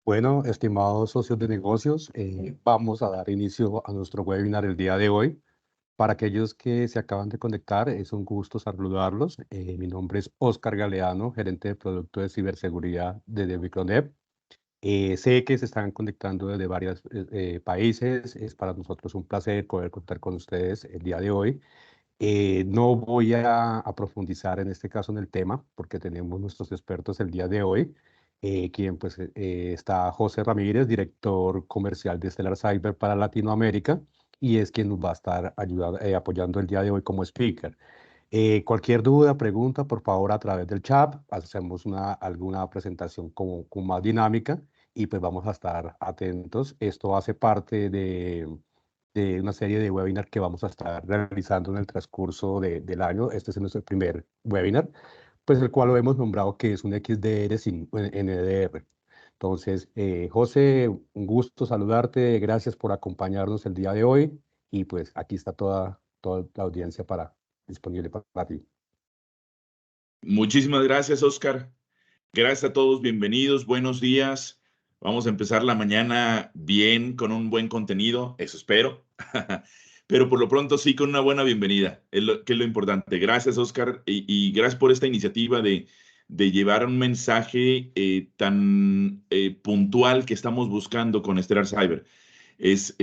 Bueno, estimados socios de negocios, vamos a dar inicio a nuestro webinar el día de hoy. Para aquellos que se acaban de conectar, es un gusto saludarlos. Mi nombre es Oscar Galeano, gerente de producto de ciberseguridad de Micronet. Sé que se están conectando desde varios países. Es para nosotros un placer poder contar con ustedes el día de hoy. No voy a profundizar en este caso en el tema porque tenemos nuestros expertos el día de hoy, quien pues está José Ramírez, director comercial de Stellar Cyber para Latinoamérica y es quien nos va a estar apoyando el día de hoy como speaker. Cualquier duda, pregunta, por favor a través del chat, hacemos alguna presentación con más dinámica y pues vamos a estar atentos. Esto hace parte de una serie de webinars que vamos a estar realizando en el transcurso del año. Este es nuestro primer webinar, pues el cual lo hemos nombrado que es un XDR sin NDR. Entonces, José, un gusto saludarte, gracias por acompañarnos el día de hoy y pues aquí está toda la audiencia disponible para ti. Muchísimas gracias, Oscar. Gracias a todos, bienvenidos, buenos días. Vamos a empezar la mañana bien, con un buen contenido, eso espero. Pero por lo pronto sí, con una buena bienvenida, que es lo importante. Gracias, Oscar, y gracias por esta iniciativa de llevar un mensaje tan puntual que estamos buscando con Stellar Cyber. Es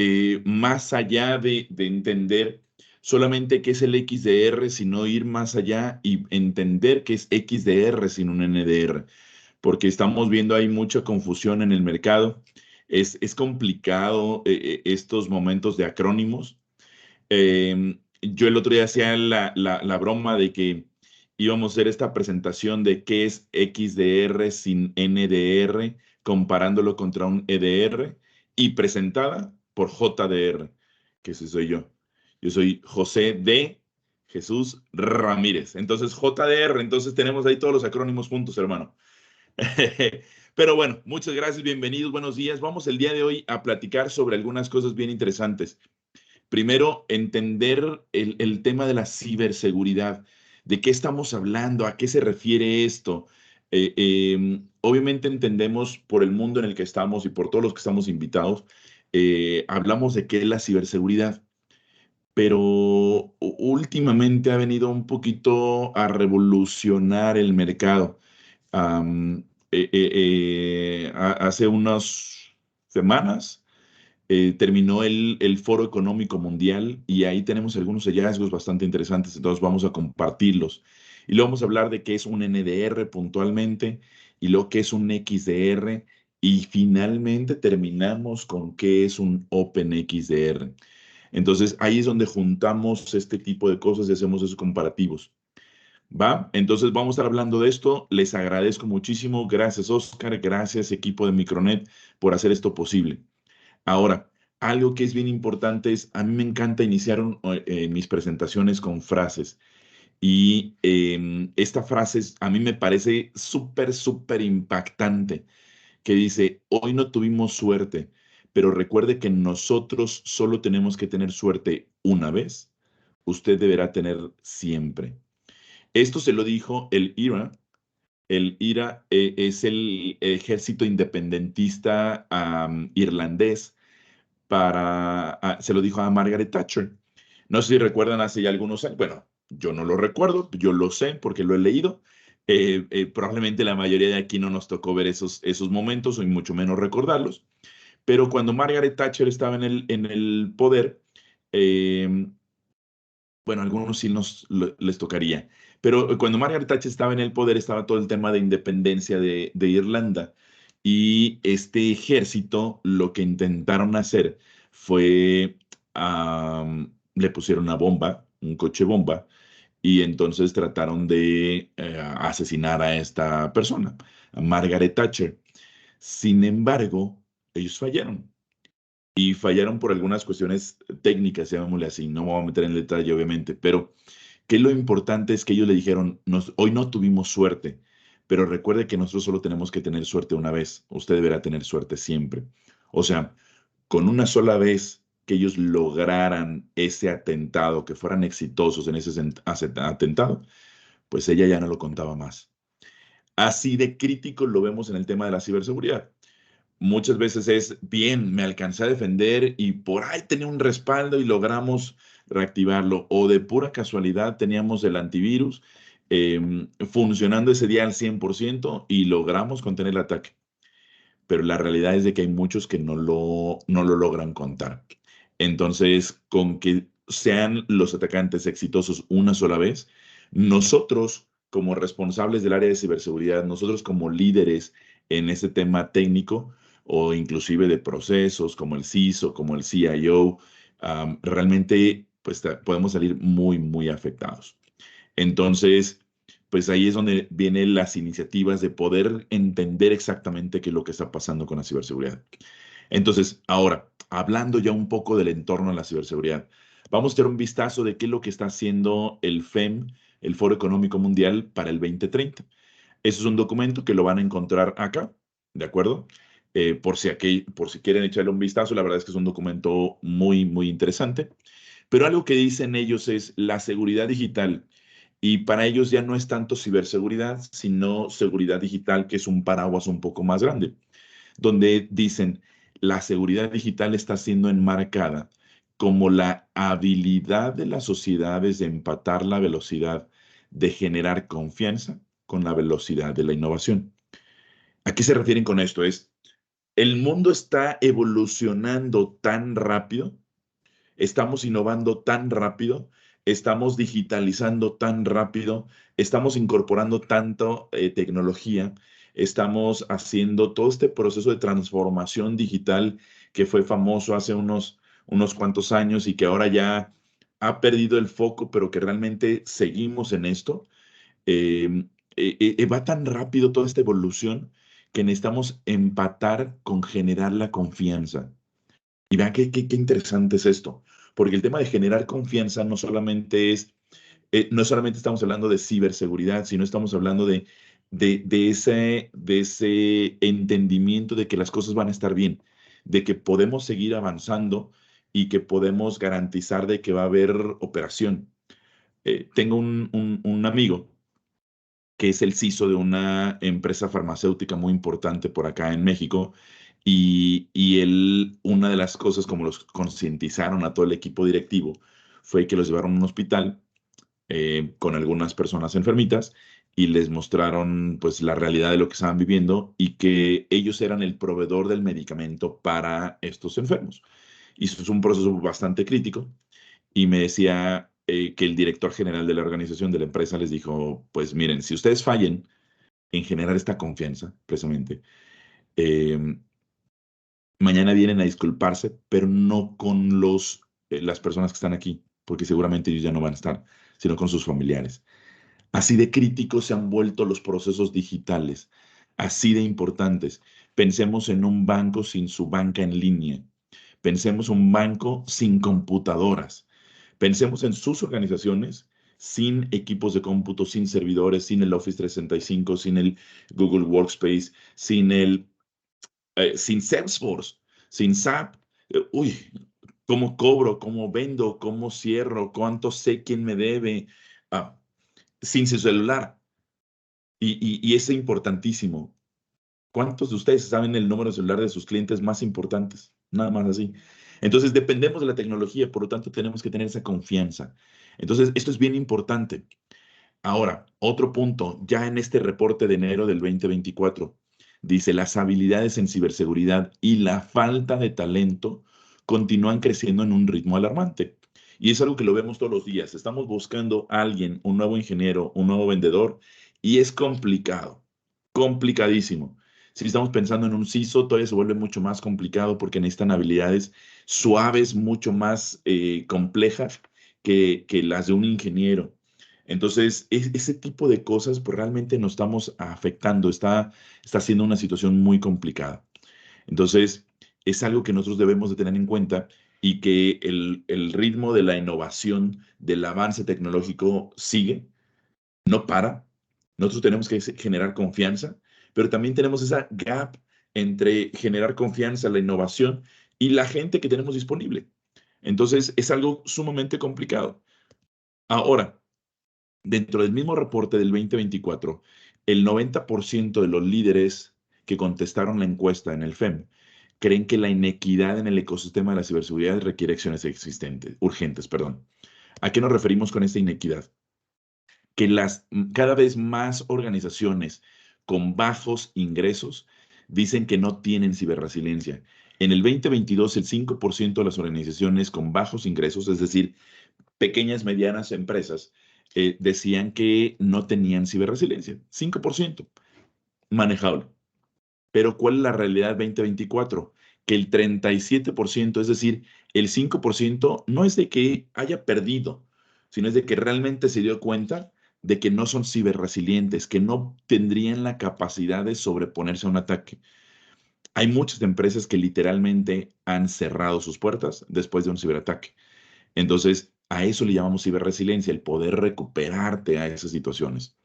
más allá de entender solamente qué es el XDR, sino ir más allá y entender qué es XDR sin un NDR, porque estamos viendo hay mucha confusión en el mercado. Es complicado estos momentos de acrónimos. Yo el otro día hacía la broma de que íbamos a hacer esta presentación de qué es XDR sin NDR, comparándolo contra un EDR, y presentada por JDR, que ese soy yo. Yo soy José de Jesús Ramírez. Entonces, JDR, entonces tenemos ahí todos los acrónimos juntos, hermano. Pero bueno, muchas gracias, bienvenidos, buenos días. Vamos el día de hoy a platicar sobre algunas cosas bien interesantes. Primero, entender el tema de la ciberseguridad. ¿De qué estamos hablando? ¿A qué se refiere esto? Obviamente entendemos por el mundo en el que estamos y por todos los que estamos invitados, hablamos de qué es la ciberseguridad, pero últimamente ha venido un poquito a revolucionar el mercado. Hace unas semanas terminó el Foro Económico Mundial y ahí tenemos algunos hallazgos bastante interesantes, entonces vamos a compartirlos. Y luego vamos a hablar de qué es un NDR puntualmente y lo que es un XDR y finalmente terminamos con qué es un OpenXDR. Entonces ahí es donde juntamos este tipo de cosas y hacemos esos comparativos. ¿Va? Entonces vamos a estar hablando de esto. Les agradezco muchísimo. Gracias, Oscar. Gracias, equipo de Micronet, por hacer esto posible. Ahora, algo que es bien importante es, a mí me encanta iniciar mis presentaciones con frases. Y esta frase a mí me parece súper, súper impactante, que dice, hoy no tuvimos suerte, pero recuerde que nosotros solo tenemos que tener suerte una vez. Usted deberá tener siempre. Esto se lo dijo el IRA. El IRA es el ejército independentista irlandés se lo dijo a Margaret Thatcher. No sé si recuerdan hace ya algunos años, bueno, yo no lo recuerdo, yo lo sé porque lo he leído. Probablemente la mayoría de aquí no nos tocó ver esos momentos, o mucho menos recordarlos, pero cuando Margaret Thatcher estaba en el poder, eh, bueno, a algunos sí les tocaría, pero cuando Margaret Thatcher estaba en el poder estaba todo el tema de independencia de Irlanda y este ejército lo que intentaron hacer fue, le pusieron una bomba, un coche bomba, y entonces trataron de asesinar a esta persona, a Margaret Thatcher. Sin embargo, ellos fallaron. Y fallaron por algunas cuestiones técnicas, llamémosle así. No me voy a meter en el detalle, obviamente, pero que lo importante es que ellos le dijeron, hoy no tuvimos suerte, pero recuerde que nosotros solo tenemos que tener suerte una vez. Usted deberá tener suerte siempre. O sea, con una sola vez que ellos lograran ese atentado, que fueran exitosos en ese atentado, pues ella ya no lo contaba más. Así de crítico lo vemos en el tema de la ciberseguridad. muchas veces es, bien, me alcancé a defender y por ahí tenía un respaldo y logramos reactivarlo. O de pura casualidad teníamos el antivirus funcionando ese día al 100% y logramos contener el ataque. Pero la realidad es de que hay muchos que no lo logran contar. Entonces, con que sean los atacantes exitosos una sola vez, nosotros como responsables del área de ciberseguridad, nosotros como líderes en ese tema técnico o inclusive de procesos como el CISO, como el CIO, realmente pues podemos salir muy, muy afectados. Entonces, pues ahí es donde vienen las iniciativas de poder entender exactamente qué es lo que está pasando con la ciberseguridad. Entonces, ahora, hablando ya un poco del entorno de la ciberseguridad, vamos a tener un vistazo de qué es lo que está haciendo el FEM, el Foro Económico Mundial, para el 2030. Eso es un documento que lo van a encontrar acá, ¿de acuerdo? Por si quieren echarle un vistazo, la verdad es que es un documento muy, muy interesante. Pero algo que dicen ellos es la seguridad digital. Y para ellos ya no es tanto ciberseguridad, sino seguridad digital, que es un paraguas un poco más grande, donde dicen la seguridad digital está siendo enmarcada como la habilidad de las sociedades de empatar la velocidad de generar confianza con la velocidad de la innovación. ¿A qué se refieren con esto? El mundo está evolucionando tan rápido, estamos innovando tan rápido, estamos digitalizando tan rápido, estamos incorporando tanto tecnología, estamos haciendo todo este proceso de transformación digital que fue famoso hace unos cuantos años y que ahora ya ha perdido el foco, pero que realmente seguimos en esto. Eh, Va tan rápido toda esta evolución que necesitamos empatar con generar la confianza. Y vean qué interesante es esto, porque el tema de generar confianza no solamente estamos hablando de ciberseguridad, sino estamos hablando de ese entendimiento de que las cosas van a estar bien, de que podemos seguir avanzando y que podemos garantizar de que va a haber operación. Tengo un amigo que es el CISO de una empresa farmacéutica muy importante por acá en México. Y él, una de las cosas como los concientizaron a todo el equipo directivo fue que los llevaron a un hospital con algunas personas enfermitas y les mostraron pues la realidad de lo que estaban viviendo y que ellos eran el proveedor del medicamento para estos enfermos. Y eso es un proceso bastante crítico y me decía que el director general de la organización de la empresa les dijo, pues miren, si ustedes fallen en generar esta confianza, precisamente, eh, mañana vienen a disculparse, pero no con las personas que están aquí, porque seguramente ellos ya no van a estar, sino con sus familiares. Así de críticos se han vuelto los procesos digitales, así de importantes. Pensemos en un banco sin su banca en línea. Pensemos un banco sin computadoras. Pensemos en sus organizaciones sin equipos de cómputo, sin servidores, sin el Office 365, sin el Google Workspace, sin Salesforce, sin SAP. Uy, ¿cómo cobro? ¿Cómo vendo? ¿Cómo cierro? ¿Cuánto sé quién me debe? Ah, sin su celular. Y es importantísimo. ¿Cuántos de ustedes saben el número de celular de sus clientes más importantes? Nada más así. Entonces, dependemos de la tecnología, por lo tanto, tenemos que tener esa confianza. Entonces, esto es bien importante. Ahora, otro punto, ya en este reporte de enero del 2024, dice, las habilidades en ciberseguridad y la falta de talento continúan creciendo en un ritmo alarmante. Y es algo que lo vemos todos los días. Estamos buscando a alguien, un nuevo ingeniero, un nuevo vendedor, y es complicado, complicadísimo. Si estamos pensando en un CISO, todavía se vuelve mucho más complicado porque necesitan habilidades suaves, mucho más complejas que las de un ingeniero. Entonces, ese tipo de cosas, pues realmente nos estamos afectando, está siendo una situación muy complicada. Entonces, es algo que nosotros debemos de tener en cuenta y que el ritmo de la innovación, del avance tecnológico sigue, no para. Nosotros tenemos que generar confianza, pero también tenemos esa gap entre generar confianza, la innovación y la gente que tenemos disponible. Entonces, es algo sumamente complicado. Ahora, dentro del mismo reporte del 2024, el 90% de los líderes que contestaron la encuesta en el FEM creen que la inequidad en el ecosistema de la ciberseguridad requiere acciones urgentes, perdón. ¿A qué nos referimos con esta inequidad? Que cada vez más organizaciones con bajos ingresos dicen que no tienen ciberresiliencia. En el 2022, el 5% de las organizaciones con bajos ingresos, es decir, pequeñas, medianas empresas, decían que no tenían ciberresiliencia. 5%, manejable. Pero ¿cuál es la realidad 2024? Que el 37%, es decir, el 5%, no es de que haya perdido, sino es de que realmente se dio cuenta de que no son ciberresilientes, que no tendrían la capacidad de sobreponerse a un ataque. Hay muchas empresas que literalmente han cerrado sus puertas después de un ciberataque. Entonces, a eso le llamamos ciberresiliencia, el poder recuperarte a esas situaciones.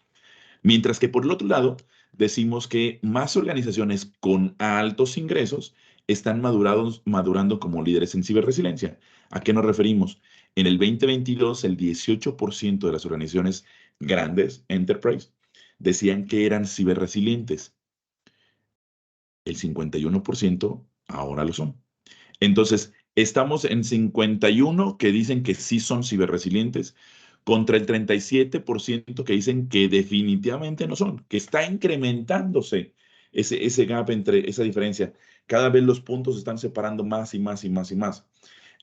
Mientras que por el otro lado, decimos que más organizaciones con altos ingresos están madurando como líderes en ciberresiliencia. ¿A qué nos referimos? En el 2022, el 18% de las organizaciones grandes, enterprise, decían que eran ciberresilientes. El 51% ahora lo son. Entonces, estamos en 51 que dicen que sí son ciberresilientes contra el 37% que dicen que definitivamente no son, que está incrementándose ese gap entre esa diferencia. Cada vez los puntos se están separando más y más y más y más.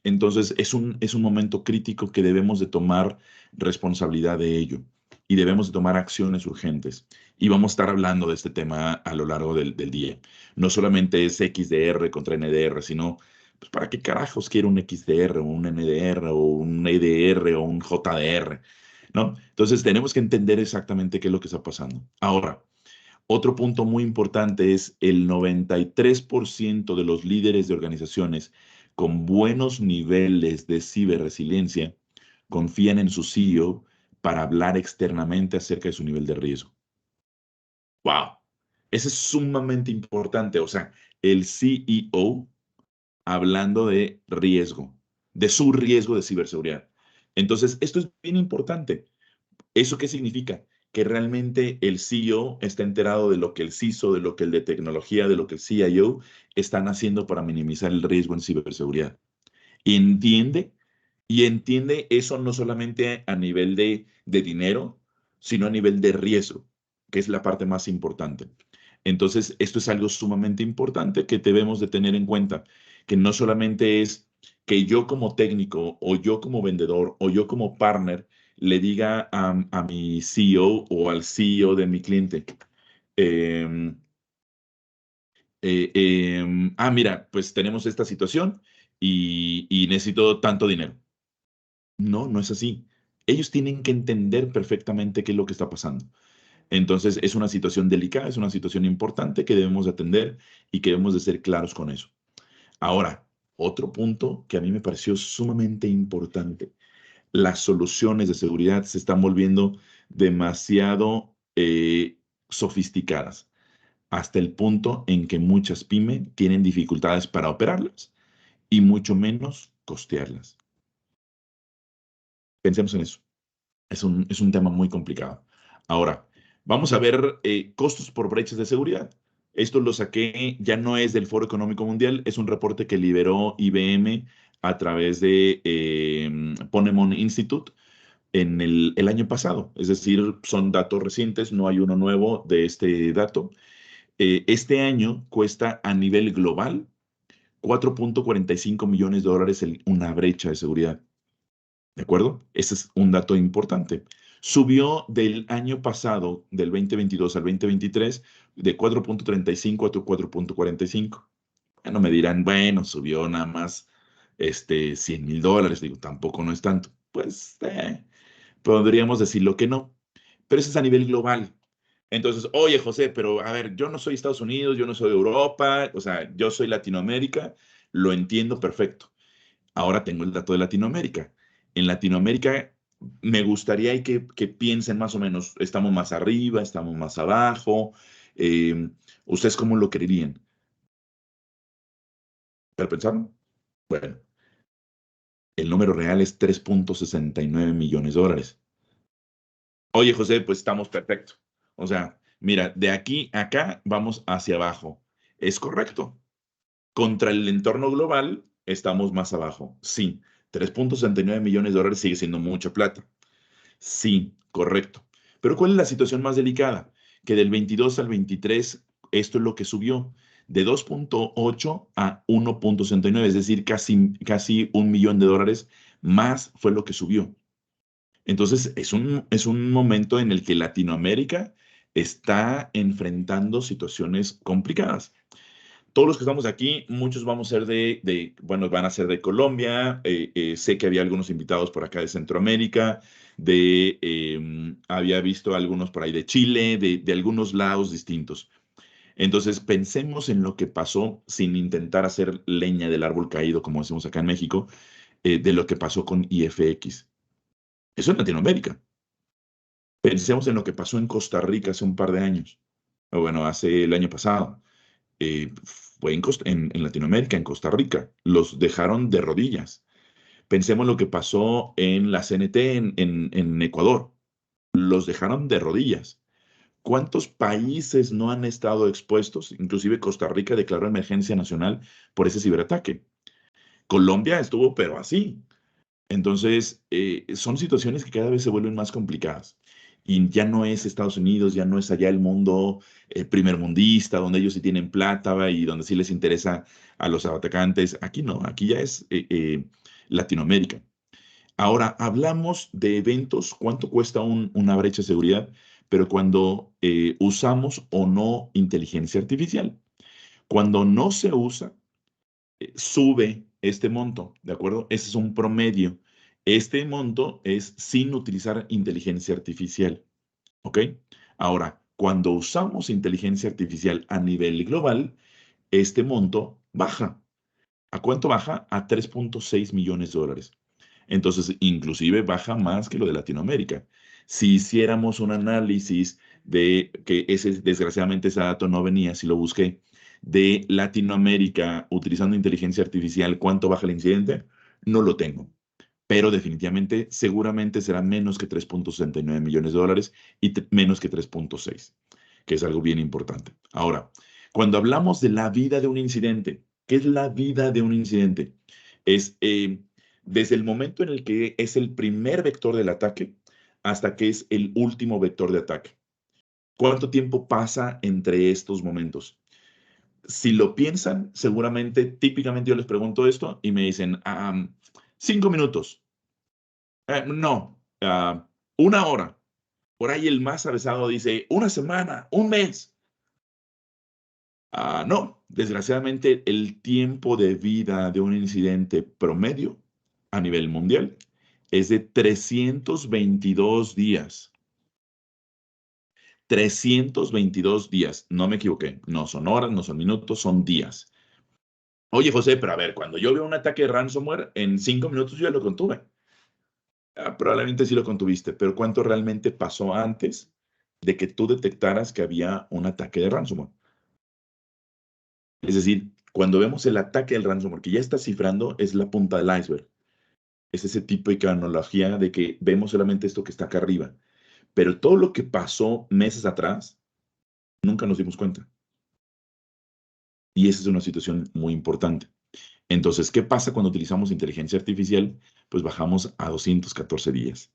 Entonces, es un momento crítico que debemos de tomar responsabilidad de ello y debemos de tomar acciones urgentes. Y vamos a estar hablando de este tema a lo largo del día. No solamente es XDR contra NDR, sino pues, ¿para qué carajos quiere un XDR o un NDR o un EDR o un JDR? ¿No? Entonces tenemos que entender exactamente qué es lo que está pasando. Ahora, otro punto muy importante es el 93% de los líderes de organizaciones con buenos niveles de ciberresiliencia confían en su CEO para hablar externamente acerca de su nivel de riesgo. ¡Wow! Eso es sumamente importante. O sea, el CEO hablando de riesgo, de su riesgo de ciberseguridad. Entonces, esto es bien importante. ¿Eso qué significa? Que realmente el CEO está enterado de lo que el CISO, de lo que el de tecnología, de lo que el CIO están haciendo para minimizar el riesgo en ciberseguridad. Entiende y entiende eso no solamente a nivel de dinero, sino a nivel de riesgo, que es la parte más importante. Entonces, esto es algo sumamente importante que debemos de tener en cuenta, que no solamente es que yo como técnico o yo como vendedor o yo como partner le diga a mi CEO o al CEO de mi cliente, em, mira, pues tenemos esta situación y necesito tanto dinero. No, no es así. Ellos tienen que entender perfectamente qué es lo que está pasando. Entonces, es una situación delicada, es una situación importante que debemos de atender y que debemos de ser claros con eso. Ahora, otro punto que a mí me pareció sumamente importante. Las soluciones de seguridad se están volviendo demasiado sofisticadas, hasta el punto en que muchas pymes tienen dificultades para operarlas y mucho menos costearlas. Pensemos en eso. Es un tema muy complicado. Ahora, vamos a ver costos por brechas de seguridad. Esto lo saqué, ya no es del Foro Económico Mundial, es un reporte que liberó IBM a través de Ponemon Institute en el año pasado. Es decir, son datos recientes, no hay uno nuevo de este dato. Este año cuesta a nivel global 4.45 millones de dólares una brecha de seguridad. ¿De acuerdo? Ese es un dato importante. Subió del año pasado, del 2022 al 2023, de 4.35 a 4.45. Bueno, me dirán, bueno, subió nada más $100,000. Digo, tampoco no es tanto. Pues podríamos decirlo que no. Pero eso es a nivel global. Entonces, oye, José, pero a ver, yo no soy Estados Unidos, yo no soy Europa, o sea, yo soy Latinoamérica, lo entiendo perfecto. Ahora tengo el dato de Latinoamérica. En Latinoamérica me gustaría que piensen más o menos, estamos más arriba, estamos más abajo. eh, ¿Ustedes cómo lo querían? ¿Pero pensaron? Bueno, el número real es 3.69 millones de dólares. Oye, José, pues estamos perfecto. O sea, mira, de aquí a acá vamos hacia abajo. ¿Es correcto? Contra el entorno global, estamos más abajo. Sí, 3.69 millones de dólares sigue siendo mucha plata. Sí, correcto. Pero ¿cuál es la situación más delicada? Que del 22 al 23, esto es lo que subió, de 2.8 a 1.69, es decir, casi un millón de dólares más fue lo que subió. Entonces, es un momento en el que Latinoamérica está enfrentando situaciones complicadas. Todos los que estamos aquí, muchos vamos a ser bueno, van a ser de Colombia, sé que había algunos invitados por acá de Centroamérica, había visto algunos por ahí de Chile, de algunos lados distintos. Entonces, pensemos en lo que pasó sin intentar hacer leña del árbol caído, como decimos acá en México, de lo que pasó con IFX. Eso en Latinoamérica. Pensemos en lo que pasó en Costa Rica hace un par de años, o bueno, hace el año pasado. Fue en Latinoamérica, en Costa Rica. Los dejaron de rodillas. Pensemos lo que pasó en la CNT en Ecuador. Los dejaron de rodillas. ¿Cuántos países no han estado expuestos? Inclusive Costa Rica declaró emergencia nacional por ese ciberataque. Colombia estuvo, pero así. Entonces, son situaciones que cada vez se vuelven más complicadas. Y ya no es Estados Unidos, ya no es allá el mundo primermundista, donde ellos sí tienen plata, ¿va? Y donde sí les interesa a los atacantes. Aquí no, aquí ya es Latinoamérica. Ahora, hablamos de eventos, cuánto cuesta una brecha de seguridad, pero cuando usamos o no inteligencia artificial. Cuando no se usa, sube este monto, ¿de acuerdo? Ese es un promedio. Este monto es sin utilizar inteligencia artificial, ¿ok? Ahora, cuando usamos inteligencia artificial a nivel global, este monto baja. ¿A cuánto baja? A 3.6 millones de dólares. Entonces, inclusive baja más que lo de Latinoamérica. Si hiciéramos un análisis de que desgraciadamente ese dato no venía, si lo busqué, de Latinoamérica utilizando inteligencia artificial, ¿cuánto baja el incidente? No lo tengo, pero definitivamente, seguramente será menos que 3.69 millones de dólares y menos que 3.6, que es algo bien importante. Ahora, cuando hablamos de la vida de un incidente, ¿qué es la vida de un incidente? Es desde el momento en el que es el primer vector del ataque hasta que es el último vector de ataque. ¿Cuánto tiempo pasa entre estos momentos? Si lo piensan, seguramente, típicamente yo les pregunto esto y me dicen, 5 minutos. No, 1 hora. Por ahí el más avesado dice, una semana, un mes. No, desgraciadamente el tiempo de vida de un incidente promedio a nivel mundial es de 322 días. 322 días, no me equivoqué, no son horas, no son minutos, son días. Oye, José, pero a ver, cuando yo veo un ataque de ransomware, en 5 minutos yo ya lo contuve. Probablemente sí lo contuviste, pero ¿cuánto realmente pasó antes de que tú detectaras que había un ataque de ransomware? Es decir, cuando vemos el ataque del ransomware que ya está cifrando, es la punta del iceberg. Es ese tipo de cronología de que vemos solamente esto que está acá arriba. Pero todo lo que pasó meses atrás, nunca nos dimos cuenta. Y esa es una situación muy importante. Entonces, ¿qué pasa cuando utilizamos inteligencia artificial? Pues bajamos a 214 días.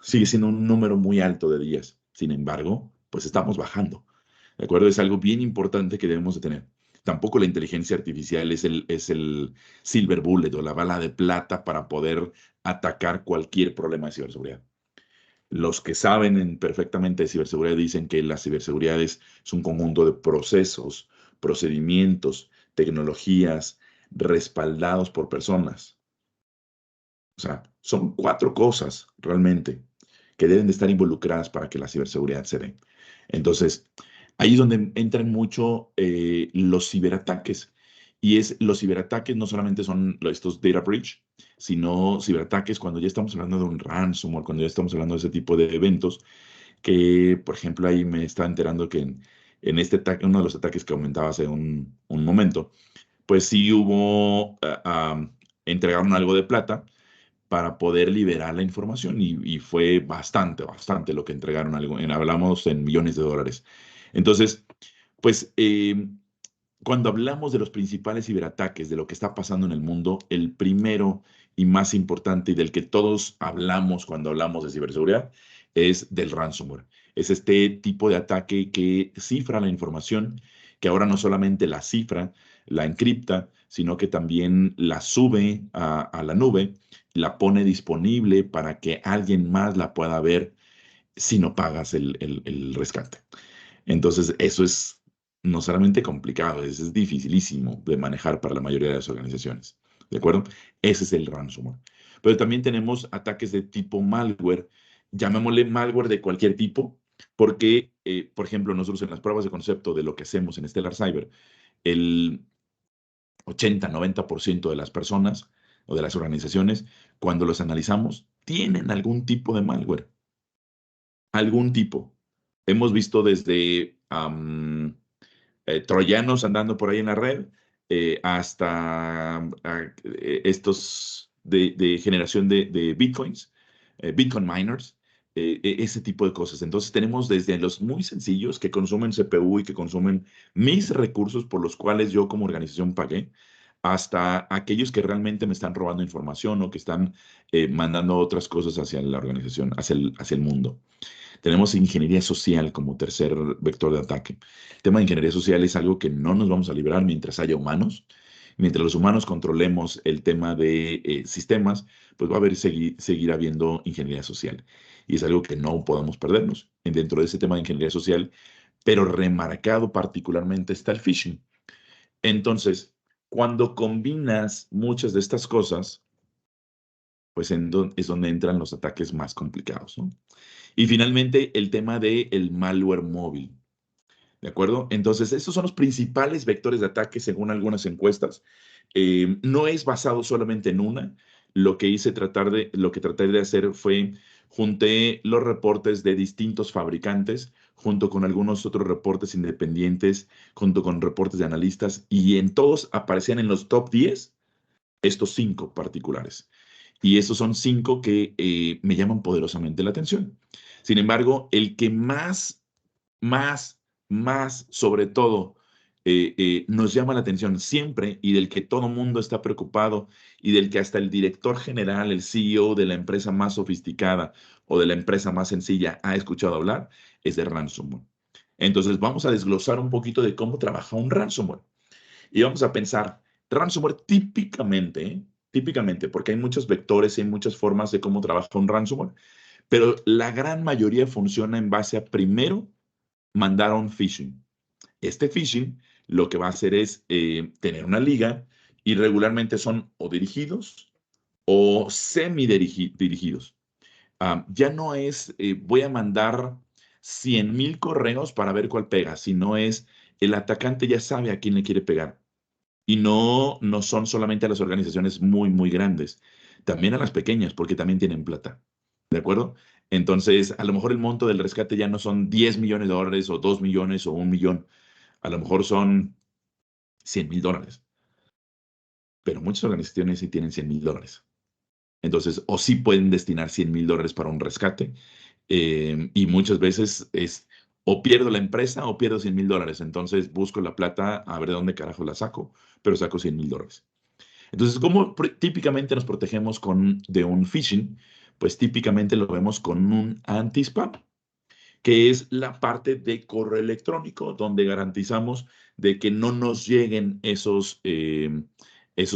Sigue siendo un número muy alto de días. Sin embargo, pues estamos bajando. ¿De acuerdo? Es algo bien importante que debemos de tener. Tampoco la inteligencia artificial es el silver bullet o la bala de plata para poder atacar cualquier problema de ciberseguridad. Los que saben perfectamente de ciberseguridad dicen que la ciberseguridad es un conjunto de procesos, procedimientos, tecnologías respaldados por personas. O sea, son 4 cosas realmente que deben de estar involucradas para que la ciberseguridad se dé. Entonces, ahí es donde entran mucho los ciberataques. Y los ciberataques no solamente son estos data breach, sino ciberataques cuando ya estamos hablando de un ransomware, cuando ya estamos hablando de ese tipo de eventos, que, por ejemplo, ahí me estaba enterando que en este ataque, uno de los ataques que aumentaba hace un momento, pues sí hubo, entregaron algo de plata para poder liberar la información y fue bastante, bastante lo que entregaron, hablamos en millones de dólares. Entonces, pues cuando hablamos de los principales ciberataques, de lo que está pasando en el mundo, el primero y más importante y del que todos hablamos cuando hablamos de ciberseguridad es del ransomware. Es este tipo de ataque que cifra la información, que ahora no solamente la cifra, la encripta, sino que también la sube a la nube, la pone disponible para que alguien más la pueda ver si no pagas el rescate. Entonces, eso es no solamente complicado, es dificilísimo de manejar para la mayoría de las organizaciones. ¿De acuerdo? Ese es el ransomware. Pero también tenemos ataques de tipo malware, llamémosle malware de cualquier tipo, porque, por ejemplo, nosotros en las pruebas de concepto de lo que hacemos en Stellar Cyber, el 80-90% de las personas o de las organizaciones, cuando los analizamos, tienen algún tipo de malware, algún tipo. Hemos visto desde troyanos andando por ahí en la red, hasta estos de generación de bitcoins, bitcoin miners, ese tipo de cosas. Entonces tenemos desde los muy sencillos que consumen CPU y que consumen mis recursos por los cuales yo como organización pagué, hasta aquellos que realmente me están robando información o que están mandando otras cosas hacia la organización, hacia el mundo. Tenemos ingeniería social como tercer vector de ataque. El tema de ingeniería social es algo que no nos vamos a librar mientras haya humanos. Mientras los humanos controlemos el tema de sistemas, pues va a haber seguir habiendo ingeniería social. Y es algo que no podemos perdernos. Dentro de ese tema de ingeniería social, pero remarcado particularmente está el phishing. Entonces, cuando combinas muchas de estas cosas, pues es donde entran los ataques más complicados, ¿no? Y finalmente, el tema del malware móvil. ¿De acuerdo? Entonces, estos son los principales vectores de ataque según algunas encuestas. No es basado solamente en una. Lo que traté de hacer fue junté los reportes de distintos fabricantes, junto con algunos otros reportes independientes, junto con reportes de analistas, y en todos aparecían en los top 10 estos 5 particulares. Y esos son 5 que me llaman poderosamente la atención. Sin embargo, el que más, sobre todo, nos llama la atención siempre y del que todo mundo está preocupado y del que hasta el director general, el CEO de la empresa más sofisticada o de la empresa más sencilla ha escuchado hablar, es de ransomware. Entonces, vamos a desglosar un poquito de cómo trabaja un ransomware. Y vamos a pensar, ransomware típicamente, porque hay muchos vectores y hay muchas formas de cómo trabaja un ransomware, pero la gran mayoría funciona en base a primero mandar un phishing. Este phishing lo que va a hacer es tener una liga y regularmente son o dirigidos o semi-dirigidos. Ya no es voy a mandar 100,000 correos para ver cuál pega, sino es el atacante ya sabe a quién le quiere pegar. Y no son solamente a las organizaciones muy, muy grandes, también a las pequeñas, porque también tienen plata. ¿De acuerdo? Entonces, a lo mejor el monto del rescate ya no son 10 millones de dólares o 2 millones o 1 millón. A lo mejor son 100,000 dólares. Pero muchas organizaciones sí tienen 100,000 dólares. Entonces, o sí pueden destinar 100,000 dólares para un rescate. Y muchas veces es o pierdo la empresa o pierdo 100,000 dólares. Entonces busco la plata a ver de dónde carajo la saco, pero saco 100,000 dólares. Entonces, ¿cómo típicamente nos protegemos de un phishing? Pues típicamente lo vemos con un anti-spam, que es la parte de correo electrónico donde garantizamos de que no nos lleguen esos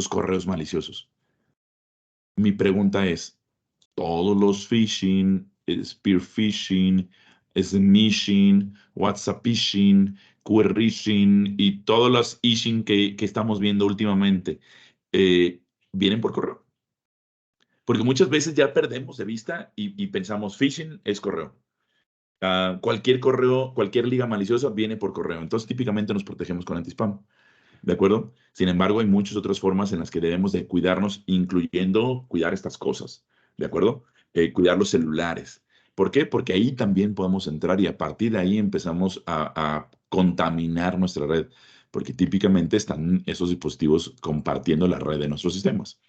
correos maliciosos. Mi pregunta es, ¿todos los phishing, spear phishing, smishing, WhatsApp phishing, QR phishing y todos los phishing que estamos viendo últimamente eh, vienen por correo? Porque muchas veces ya perdemos de vista y pensamos phishing es correo. Cualquier correo, cualquier liga maliciosa viene por correo. Entonces, típicamente nos protegemos con anti-spam. ¿De acuerdo? Sin embargo, hay muchas otras formas en las que debemos de cuidarnos, incluyendo cuidar estas cosas. ¿De acuerdo? Cuidar los celulares. ¿Por qué? Porque ahí también podemos entrar y a partir de ahí empezamos a contaminar nuestra red. Porque típicamente están esos dispositivos compartiendo la red de nuestros sistemas.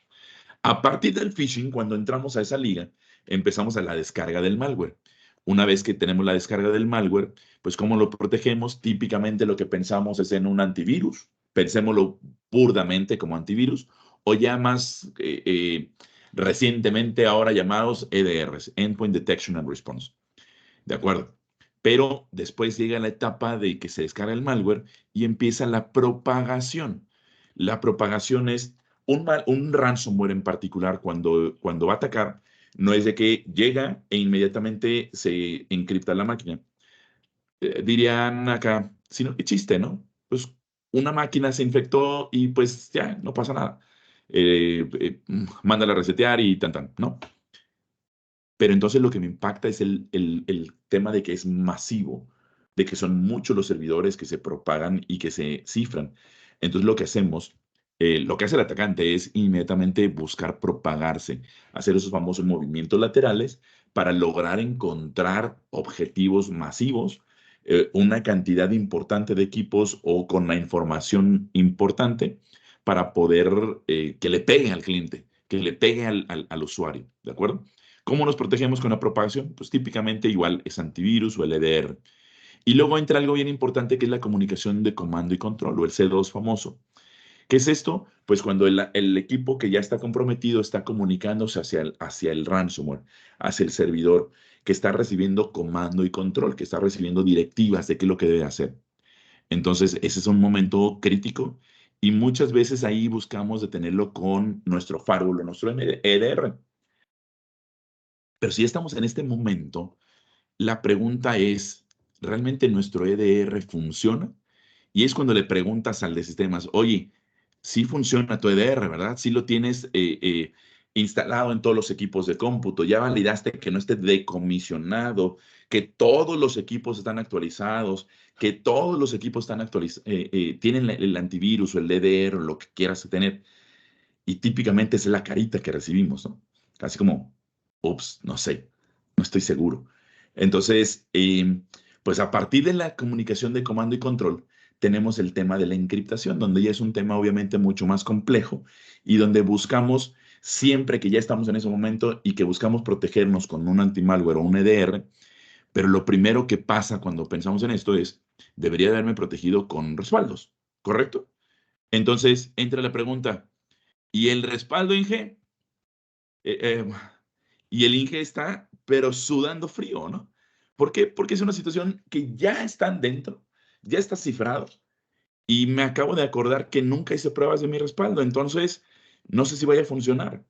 A partir del phishing, cuando entramos a esa liga, empezamos a la descarga del malware. Una vez que tenemos la descarga del malware, pues ¿cómo lo protegemos? Típicamente lo que pensamos es en un antivirus, pensémoslo burdamente como antivirus, o ya más recientemente ahora llamados EDRs, Endpoint Detection and Response. ¿De acuerdo? Pero después llega la etapa de que se descarga el malware y empieza la propagación. La propagación es un ransomware en particular cuando va a atacar, no es de que llega e inmediatamente se encripta la máquina. Dirían acá, sino qué chiste, ¿no? Pues una máquina se infectó y pues ya, no pasa nada. Mándala a resetear y tan, tan, ¿no? Pero entonces lo que me impacta es el tema de que es masivo, de que son muchos los servidores que se propagan y que se cifran. Entonces lo que hacemos, lo que hace el atacante es inmediatamente buscar propagarse, hacer esos famosos movimientos laterales para lograr encontrar objetivos masivos, una cantidad importante de equipos o con la información importante para poder que le pegue al cliente, que le pegue al usuario, ¿de acuerdo? ¿Cómo nos protegemos con la propagación? Pues típicamente igual es antivirus o el EDR. Y luego entra algo bien importante que es la comunicación de comando y control o el C2 famoso. ¿Qué es esto? Pues cuando el equipo que ya está comprometido está comunicándose hacia el ransomware, hacia el servidor, que está recibiendo comando y control, que está recibiendo directivas de qué es lo que debe hacer. Entonces, ese es un momento crítico y muchas veces ahí buscamos detenerlo con nuestro firewall o nuestro EDR. Pero si estamos en este momento, la pregunta es, ¿realmente nuestro EDR funciona? Y es cuando le preguntas al de sistemas, oye, sí funciona tu EDR, ¿verdad? Sí lo tienes instalado en todos los equipos de cómputo, ya validaste que no esté decomisionado, que todos los equipos están actualizados, que todos los equipos están tienen el antivirus o el EDR o lo que quieras tener. Y típicamente es la carita que recibimos, ¿no? Así como, ups, no sé, no estoy seguro. Entonces, pues a partir de la comunicación de comando y control, tenemos el tema de la encriptación, donde ya es un tema obviamente mucho más complejo y donde buscamos, siempre que ya estamos en ese momento y que buscamos protegernos con un antimalware o un EDR, pero lo primero que pasa cuando pensamos en esto es, debería de haberme protegido con respaldos, ¿correcto? Entonces, entra la pregunta, ¿y el respaldo, Inge? Eh, eh, y el Inge está, pero sudando frío, ¿no? ¿Por qué? Porque es una situación que ya están dentro, ya está cifrado. Y me acabo de acordar que nunca hice pruebas de mi respaldo, entonces no sé si vaya a funcionar.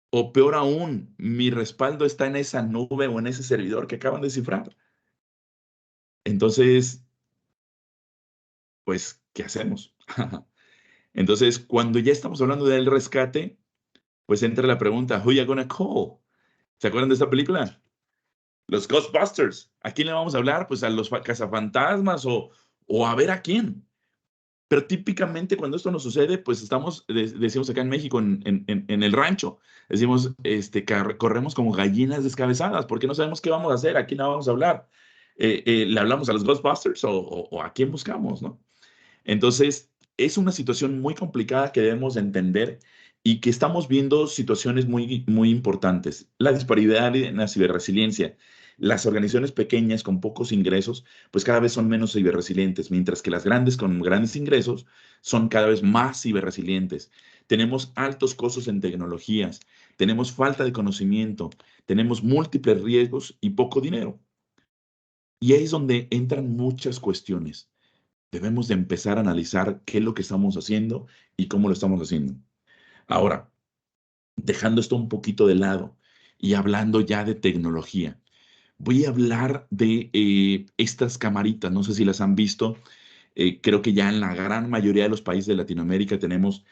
O peor aún, mi respaldo está en esa nube o en ese servidor que acaban de cifrar. Entonces, pues, ¿qué hacemos? Entonces, cuando ya estamos hablando del rescate, pues entra la pregunta, who you gonna call? ¿Se acuerdan de esta película? Los Ghostbusters. ¿A quién le vamos a hablar? Pues a los cazafantasmas o a ver a quién. Pero típicamente cuando esto nos sucede, pues estamos, decimos acá en México, en el rancho, decimos, corremos como gallinas descabezadas, porque no sabemos qué vamos a hacer, a quién le vamos a hablar. ¿Le hablamos a los Ghostbusters o a quién buscamos, no? Entonces, es una situación muy complicada que debemos de entender y que estamos viendo situaciones muy, muy importantes. La disparidad en la ciberresiliencia. Las organizaciones pequeñas con pocos ingresos, pues cada vez son menos ciberresilientes, mientras que las grandes con grandes ingresos son cada vez más ciberresilientes. Tenemos altos costos en tecnologías, tenemos falta de conocimiento, tenemos múltiples riesgos y poco dinero. Y ahí es donde entran muchas cuestiones. Debemos de empezar a analizar qué es lo que estamos haciendo y cómo lo estamos haciendo. Ahora, dejando esto un poquito de lado y hablando ya de tecnología, voy a hablar de estas camaritas, no sé si las han visto, creo que ya en la gran mayoría de los países de Latinoamérica tenemos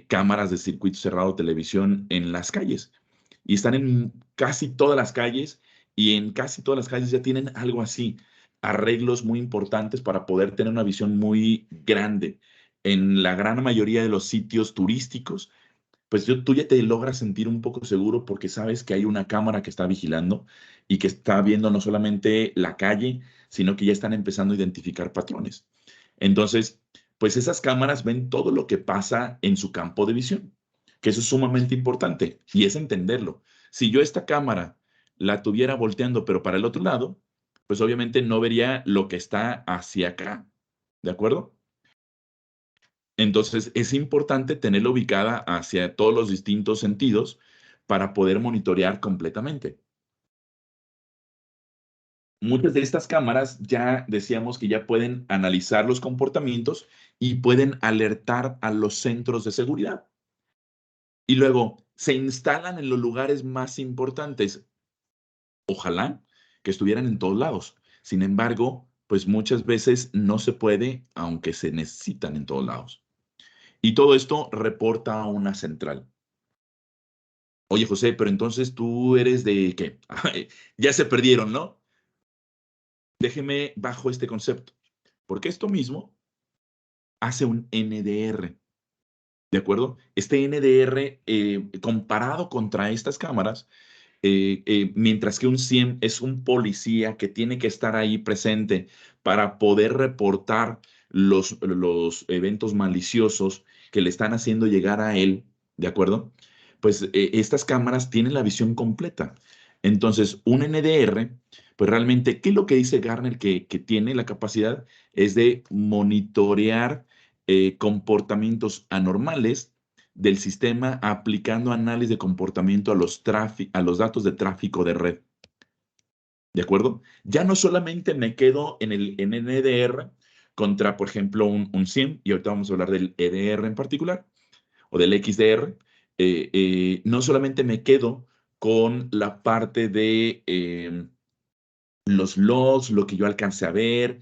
cámaras de circuito cerrado televisión en las calles y están en casi todas las calles y en casi todas las calles ya tienen algo así, arreglos muy importantes para poder tener una visión muy grande. En la gran mayoría de los sitios turísticos, pues tú ya te logras sentir un poco seguro porque sabes que hay una cámara que está vigilando y que está viendo no solamente la calle, sino que ya están empezando a identificar patrones. Entonces, pues esas cámaras ven todo lo que pasa en su campo de visión, que eso es sumamente importante y es entenderlo. Si yo esta cámara la tuviera volteando, pero para el otro lado, pues obviamente no vería lo que está hacia acá, ¿de acuerdo? Entonces, es importante tenerla ubicada hacia todos los distintos sentidos para poder monitorear completamente. Muchas de estas cámaras ya decíamos que ya pueden analizar los comportamientos y pueden alertar a los centros de seguridad. Y luego se instalan en los lugares más importantes. Ojalá que estuvieran en todos lados. Sin embargo, pues muchas veces no se puede, aunque se necesitan en todos lados. Y todo esto reporta a una central. Oye, José, pero entonces tú eres de qué? Ya se perdieron, ¿no? Déjeme bajo este concepto, porque esto mismo hace un NDR, ¿de acuerdo? Este NDR, comparado contra estas cámaras, mientras que un CIEM es un policía que tiene que estar ahí presente para poder reportar los eventos maliciosos que le están haciendo llegar a él, ¿de acuerdo? Pues estas cámaras tienen la visión completa. Entonces, un NDR, pues realmente, ¿qué es lo que dice Gartner que tiene la capacidad? Es de monitorear comportamientos anormales del sistema aplicando análisis de comportamiento a los datos de tráfico de red. ¿De acuerdo? Ya no solamente me quedo en el NDR contra, por ejemplo, un SIEM, y ahorita vamos a hablar del EDR en particular, o del XDR. No solamente me quedo con la parte de los logs, lo que yo alcance a ver,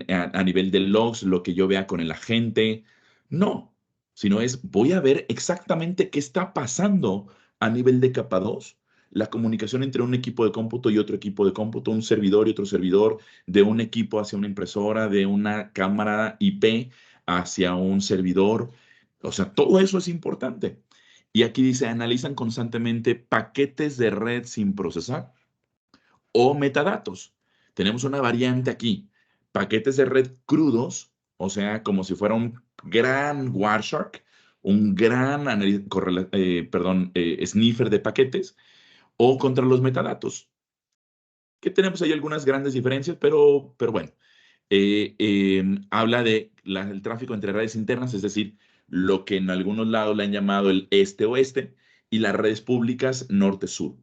a nivel de logs, lo que yo vea con el agente. No, sino es, voy a ver exactamente qué está pasando a nivel de capa 2, la comunicación entre un equipo de cómputo y otro equipo de cómputo, un servidor y otro servidor, de un equipo hacia una impresora, de una cámara IP hacia un servidor. O sea, todo eso es importante. Y aquí dice, analizan constantemente paquetes de red sin procesar o metadatos. Tenemos una variante aquí, paquetes de red crudos, o sea, como si fuera un gran Wireshark, un gran sniffer de paquetes, o contra los metadatos, que tenemos ahí algunas grandes diferencias, pero bueno, habla de el tráfico entre redes internas, es decir, lo que en algunos lados le han llamado el este-oeste, y las redes públicas norte-sur.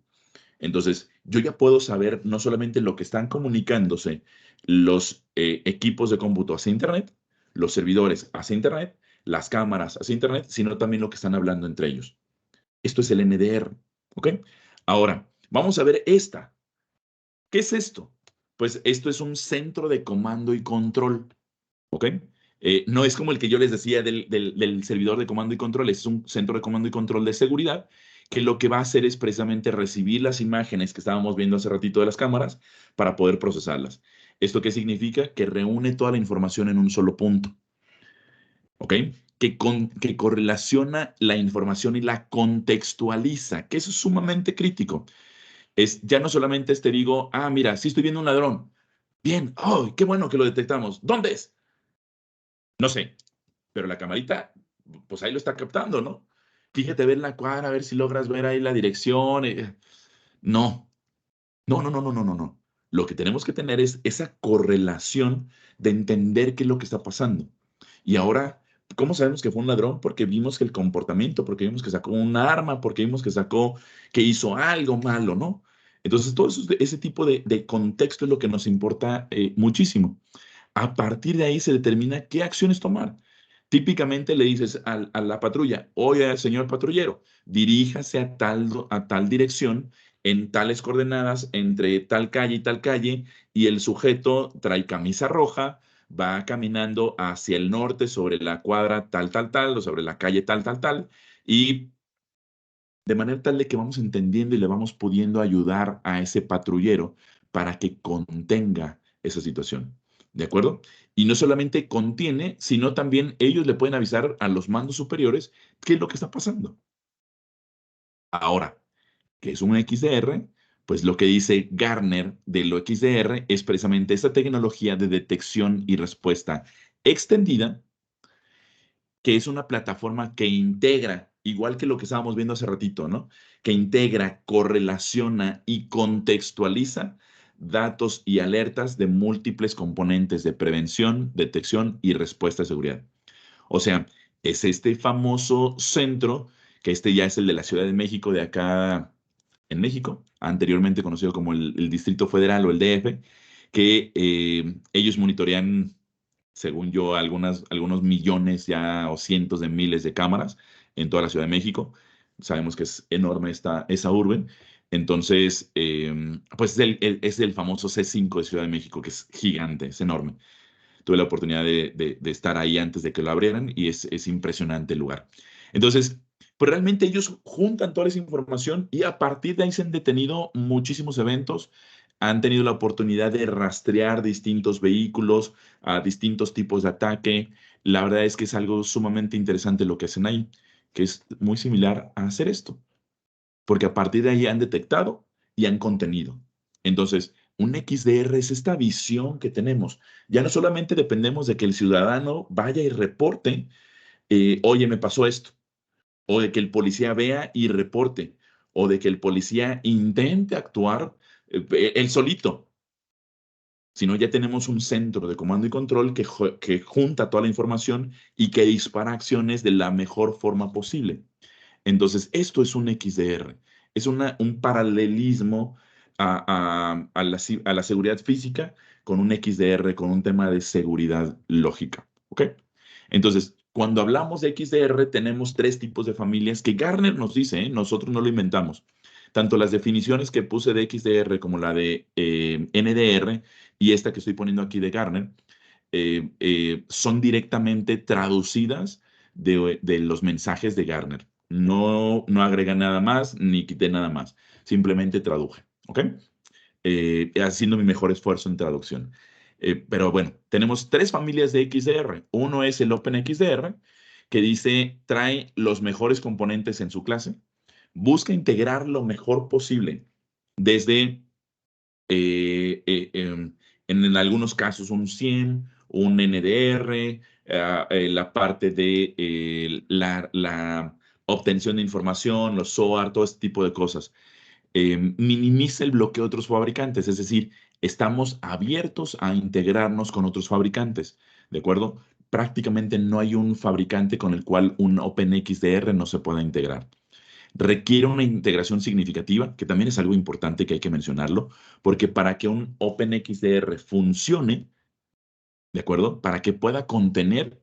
Entonces, yo ya puedo saber no solamente lo que están comunicándose los equipos de cómputo hacia Internet, los servidores hacia Internet, las cámaras hacia Internet, sino también lo que están hablando entre ellos. Esto es el NDR, ¿ok? Ahora, vamos a ver esta. ¿Qué es esto? Pues esto es un centro de comando y control, ¿ok? No es como el que yo les decía del servidor de comando y control, es un centro de comando y control de seguridad que lo que va a hacer es precisamente recibir las imágenes que estábamos viendo hace ratito de las cámaras para poder procesarlas. ¿Esto qué significa? Que reúne toda la información en un solo punto, ¿ok? Que correlaciona la información y la contextualiza, que eso es sumamente crítico. Ya no solamente te digo, ah, mira, sí estoy viendo un ladrón. Bien, oh, qué bueno que lo detectamos. ¿Dónde es? No sé, pero la camarita, pues ahí lo está captando, ¿no? Fíjate, ver la cuadra, a ver si logras ver ahí la dirección. No, no, no, no, no, no, no, no. Lo que tenemos que tener es esa correlación de entender qué es lo que está pasando. Y ahora, ¿cómo sabemos que fue un ladrón? Porque vimos que el comportamiento, porque vimos que sacó un arma, porque vimos que hizo algo malo, ¿no? Entonces, todo eso, ese tipo de contexto es lo que nos importa muchísimo. A partir de ahí se determina qué acciones tomar. Típicamente le dices a la patrulla, oye, señor patrullero, diríjase a tal dirección, en tales coordenadas, entre tal calle y tal calle, y el sujeto trae camisa roja, va caminando hacia el norte sobre la cuadra tal, tal, tal, o sobre la calle tal, tal, tal, y de manera tal de que vamos entendiendo y le vamos pudiendo ayudar a ese patrullero para que contenga esa situación. ¿De acuerdo? Y no solamente contiene, sino también ellos le pueden avisar a los mandos superiores qué es lo que está pasando. Ahora, ¿qué es un XDR? Pues lo que dice Gartner de lo XDR es precisamente esta tecnología de detección y respuesta extendida, que es una plataforma que integra, igual que lo que estábamos viendo hace ratito, ¿no? Que integra, correlaciona y contextualiza datos y alertas de múltiples componentes de prevención, detección y respuesta de seguridad. O sea, es este famoso centro, que este ya es el de la Ciudad de México, de acá en México, anteriormente conocido como el Distrito Federal o el DF, que ellos monitorean, según yo, algunos millones ya o cientos de miles de cámaras en toda la Ciudad de México. Sabemos que es enorme esa urbe. Entonces, pues es el famoso C5 de Ciudad de México, que es gigante, es enorme. Tuve la oportunidad de estar ahí antes de que lo abrieran y es impresionante el lugar. Entonces, pues realmente ellos juntan toda esa información y a partir de ahí se han detenido muchísimos eventos, han tenido la oportunidad de rastrear distintos vehículos a distintos tipos de ataque. La verdad es que es algo sumamente interesante lo que hacen ahí, que es muy similar a hacer esto, porque a partir de ahí han detectado y han contenido. Entonces, un XDR es esta visión que tenemos. Ya no solamente dependemos de que el ciudadano vaya y reporte, oye, me pasó esto, o de que el policía vea y reporte, o de que el policía intente actuar él solito, sino ya tenemos un centro de comando y control que junta toda la información y que dispara acciones de la mejor forma posible. Entonces, esto es un XDR, es un paralelismo a la seguridad física con un XDR, con un tema de seguridad lógica. ¿Ok? Entonces, cuando hablamos de XDR, tenemos tres tipos de familias que Gartner nos dice, ¿eh? Nosotros no lo inventamos. Tanto las definiciones que puse de XDR como la de NDR y esta que estoy poniendo aquí de Gartner, son directamente traducidas de los mensajes de Gartner. No, no agrega nada más ni quité nada más. Simplemente traduje. ¿Ok? Haciendo mi mejor esfuerzo en traducción. Pero bueno, tenemos tres familias de XDR. Uno es el OpenXDR, que dice trae los mejores componentes en su clase, busca integrar lo mejor posible desde en algunos casos un 100, un NDR, la parte de la obtención de información, los SOAR, todo este tipo de cosas. Minimiza el bloqueo de otros fabricantes, es decir, estamos abiertos a integrarnos con otros fabricantes, ¿de acuerdo? Prácticamente no hay un fabricante con el cual un OpenXDR no se pueda integrar. Requiere una integración significativa, que también es algo importante que hay que mencionarlo, porque para que un OpenXDR funcione, ¿de acuerdo? Para que pueda contener,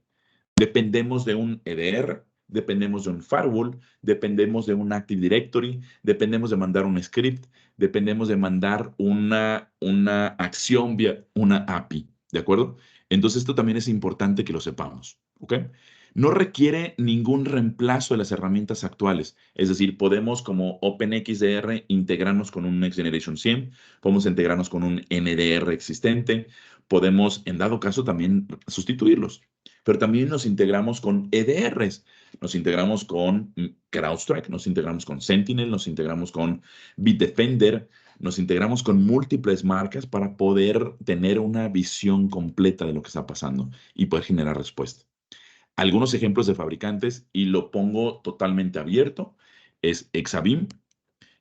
dependemos de un EDR, dependemos de un firewall, dependemos de un Active Directory, dependemos de mandar un script, dependemos de mandar una acción vía una API, ¿de acuerdo? Entonces esto también es importante que lo sepamos, ¿ok? No requiere ningún reemplazo de las herramientas actuales, es decir, podemos como OpenXDR integrarnos con un Next Generation 100, podemos integrarnos con un NDR existente, podemos en dado caso también sustituirlos, pero también nos integramos con EDRs, nos integramos con CrowdStrike, nos integramos con Sentinel, nos integramos con Bitdefender, nos integramos con múltiples marcas para poder tener una visión completa de lo que está pasando y poder generar respuesta. Algunos ejemplos de fabricantes, y lo pongo totalmente abierto, es Exabeam,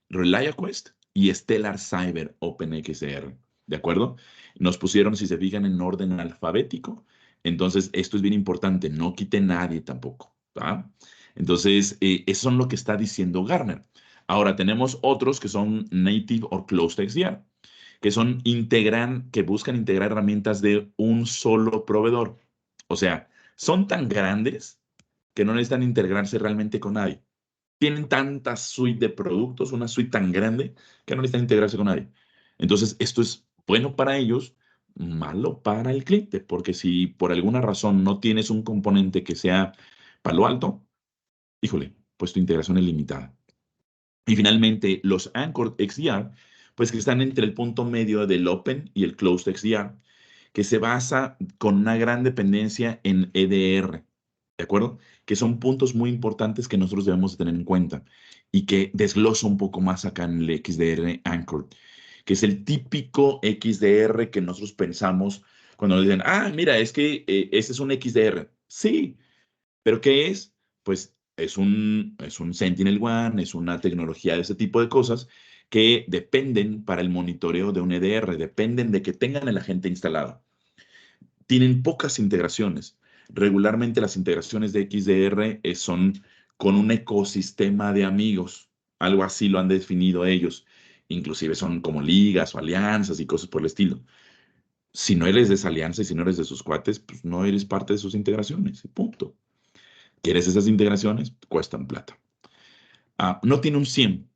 ReliaQuest y Stellar Cyber OpenXR. ¿De acuerdo? Nos pusieron, si se fijan, en orden alfabético. Entonces, esto es bien importante. No quite nadie tampoco. ¿Va? Entonces, eso son lo que está diciendo Gartner. Ahora, tenemos otros que son native or closed XDR, que que buscan integrar herramientas de un solo proveedor. O sea, son tan grandes que no necesitan integrarse realmente con nadie. Tienen tanta suite de productos, una suite tan grande, que no necesitan integrarse con nadie. Entonces, esto es bueno para ellos, malo para el cliente, porque si por alguna razón no tienes un componente que sea Palo Alto, híjole, pues tu integración es limitada. Y finalmente, los Anchored XDR, pues que están entre el punto medio del Open y el Closed XDR, que se basa con una gran dependencia en EDR, ¿de acuerdo? Que son puntos muy importantes que nosotros debemos tener en cuenta y que desgloso un poco más acá en el XDR Anchored, que es el típico XDR que nosotros pensamos cuando nos dicen, ah, mira, es que ese es un XDR. Sí, ¿pero qué es? Pues es un Sentinel One, es una tecnología de ese tipo de cosas que dependen para el monitoreo de un EDR, dependen de que tengan el agente instalado. Tienen pocas integraciones. Regularmente las integraciones de XDR son con un ecosistema de amigos, algo así lo han definido ellos. Inclusive son como ligas o alianzas y cosas por el estilo. Si no eres de esa alianza y si no eres de sus cuates, pues no eres parte de sus integraciones, y punto. ¿Quieres esas integraciones? Cuestan plata. No tiene un 100,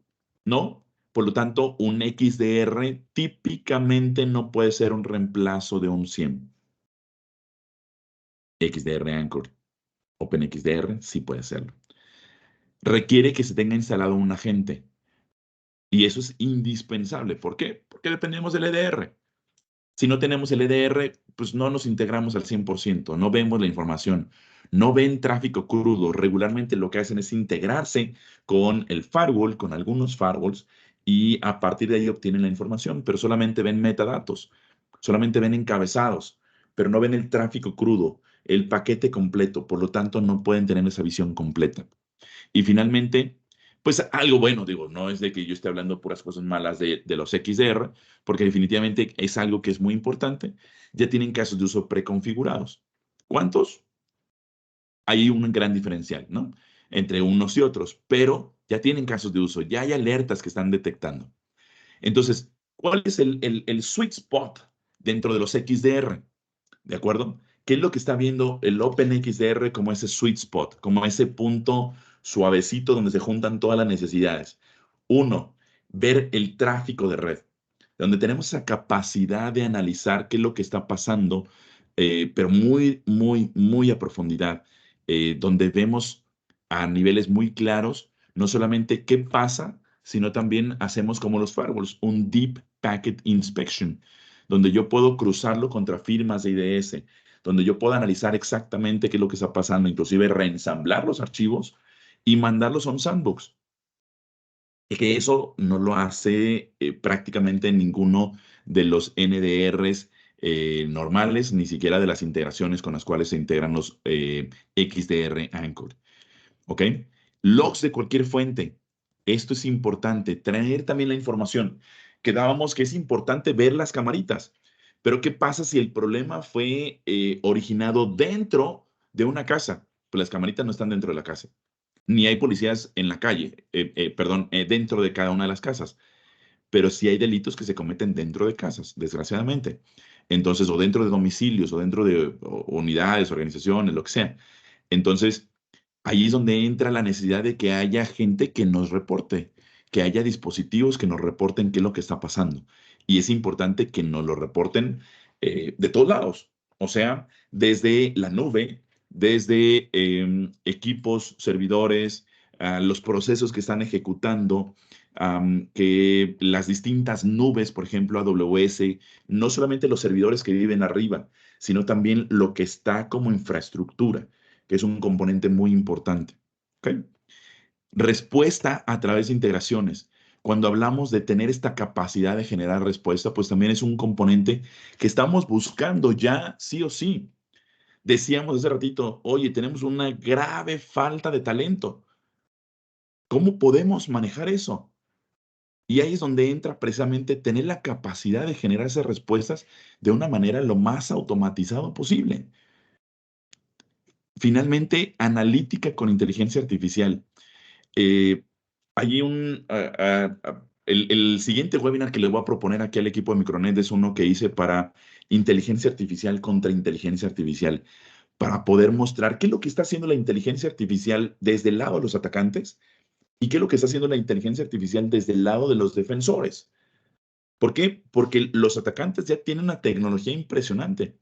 ¿no? Por lo tanto, un XDR típicamente no puede ser un reemplazo de un 100. XDR Anchor, OpenXDR sí puede serlo. Requiere que se tenga instalado un agente. Y eso es indispensable. ¿Por qué? Porque dependemos del EDR. Si no tenemos el EDR, pues no nos integramos al 100%, no vemos la información, no ven tráfico crudo. Regularmente lo que hacen es integrarse con el firewall, con algunos firewalls, y a partir de ahí obtienen la información, pero solamente ven metadatos, solamente ven encabezados, pero no ven el tráfico crudo, el paquete completo, por lo tanto no pueden tener esa visión completa. Y finalmente, pues algo bueno, digo, no es de que yo esté hablando puras cosas malas de los XDR, porque definitivamente es algo que es muy importante. Ya tienen casos de uso preconfigurados. ¿Cuántos? Hay un gran diferencial, ¿no? Entre unos y otros, pero ya tienen casos de uso, ya hay alertas que están detectando. Entonces, ¿cuál es el sweet spot dentro de los XDR? ¿De acuerdo? ¿Qué es lo que está viendo el OpenXDR como ese sweet spot, como ese punto suavecito donde se juntan todas las necesidades? Uno, ver el tráfico de red, donde tenemos esa capacidad de analizar qué es lo que está pasando, pero muy, muy, muy a profundidad, donde vemos a niveles muy claros, no solamente qué pasa, sino también hacemos como los firewalls, un Deep Packet Inspection, donde yo puedo cruzarlo contra firmas de IDS, donde yo puedo analizar exactamente qué es lo que está pasando, inclusive reensamblar los archivos y mandarlos a un sandbox. Y que eso no lo hace prácticamente ninguno de los NDRs normales, ni siquiera de las integraciones con las cuales se integran los XDR Anchor. ¿Ok? Logs de cualquier fuente. Esto es importante. Traer también la información. Quedábamos que es importante ver las camaritas. Pero ¿qué pasa si el problema fue originado dentro de una casa? Pues las camaritas no están dentro de la casa. Ni hay policías en la calle, perdón, dentro de cada una de las casas. Pero sí hay delitos que se cometen dentro de casas, desgraciadamente. Entonces, o dentro de domicilios, o dentro de unidades, organizaciones, lo que sea. Entonces, ahí es donde entra la necesidad de que haya gente que nos reporte, que haya dispositivos que nos reporten qué es lo que está pasando. Y es importante que nos lo reporten de todos lados, o sea, desde la nube, desde equipos, servidores, los procesos que están ejecutando, que las distintas nubes, por ejemplo, AWS, no solamente los servidores que viven arriba, sino también lo que está como infraestructura, que es un componente muy importante. ¿Ok? Respuesta a través de integraciones. Cuando hablamos de tener esta capacidad de generar respuesta, pues también es un componente que estamos buscando ya sí o sí. Decíamos hace ratito, oye, tenemos una grave falta de talento. ¿Cómo podemos manejar eso? Y ahí es donde entra precisamente tener la capacidad de generar esas respuestas de una manera lo más automatizado posible. Finalmente, analítica con inteligencia artificial. Eh, hay el siguiente webinar que les voy a proponer aquí al equipo de Micronet es uno que hice para inteligencia artificial contra inteligencia artificial, para poder mostrar qué es lo que está haciendo la inteligencia artificial desde el lado de los atacantes y qué es lo que está haciendo la inteligencia artificial desde el lado de los defensores. ¿Por qué? Porque los atacantes ya tienen una tecnología impresionante.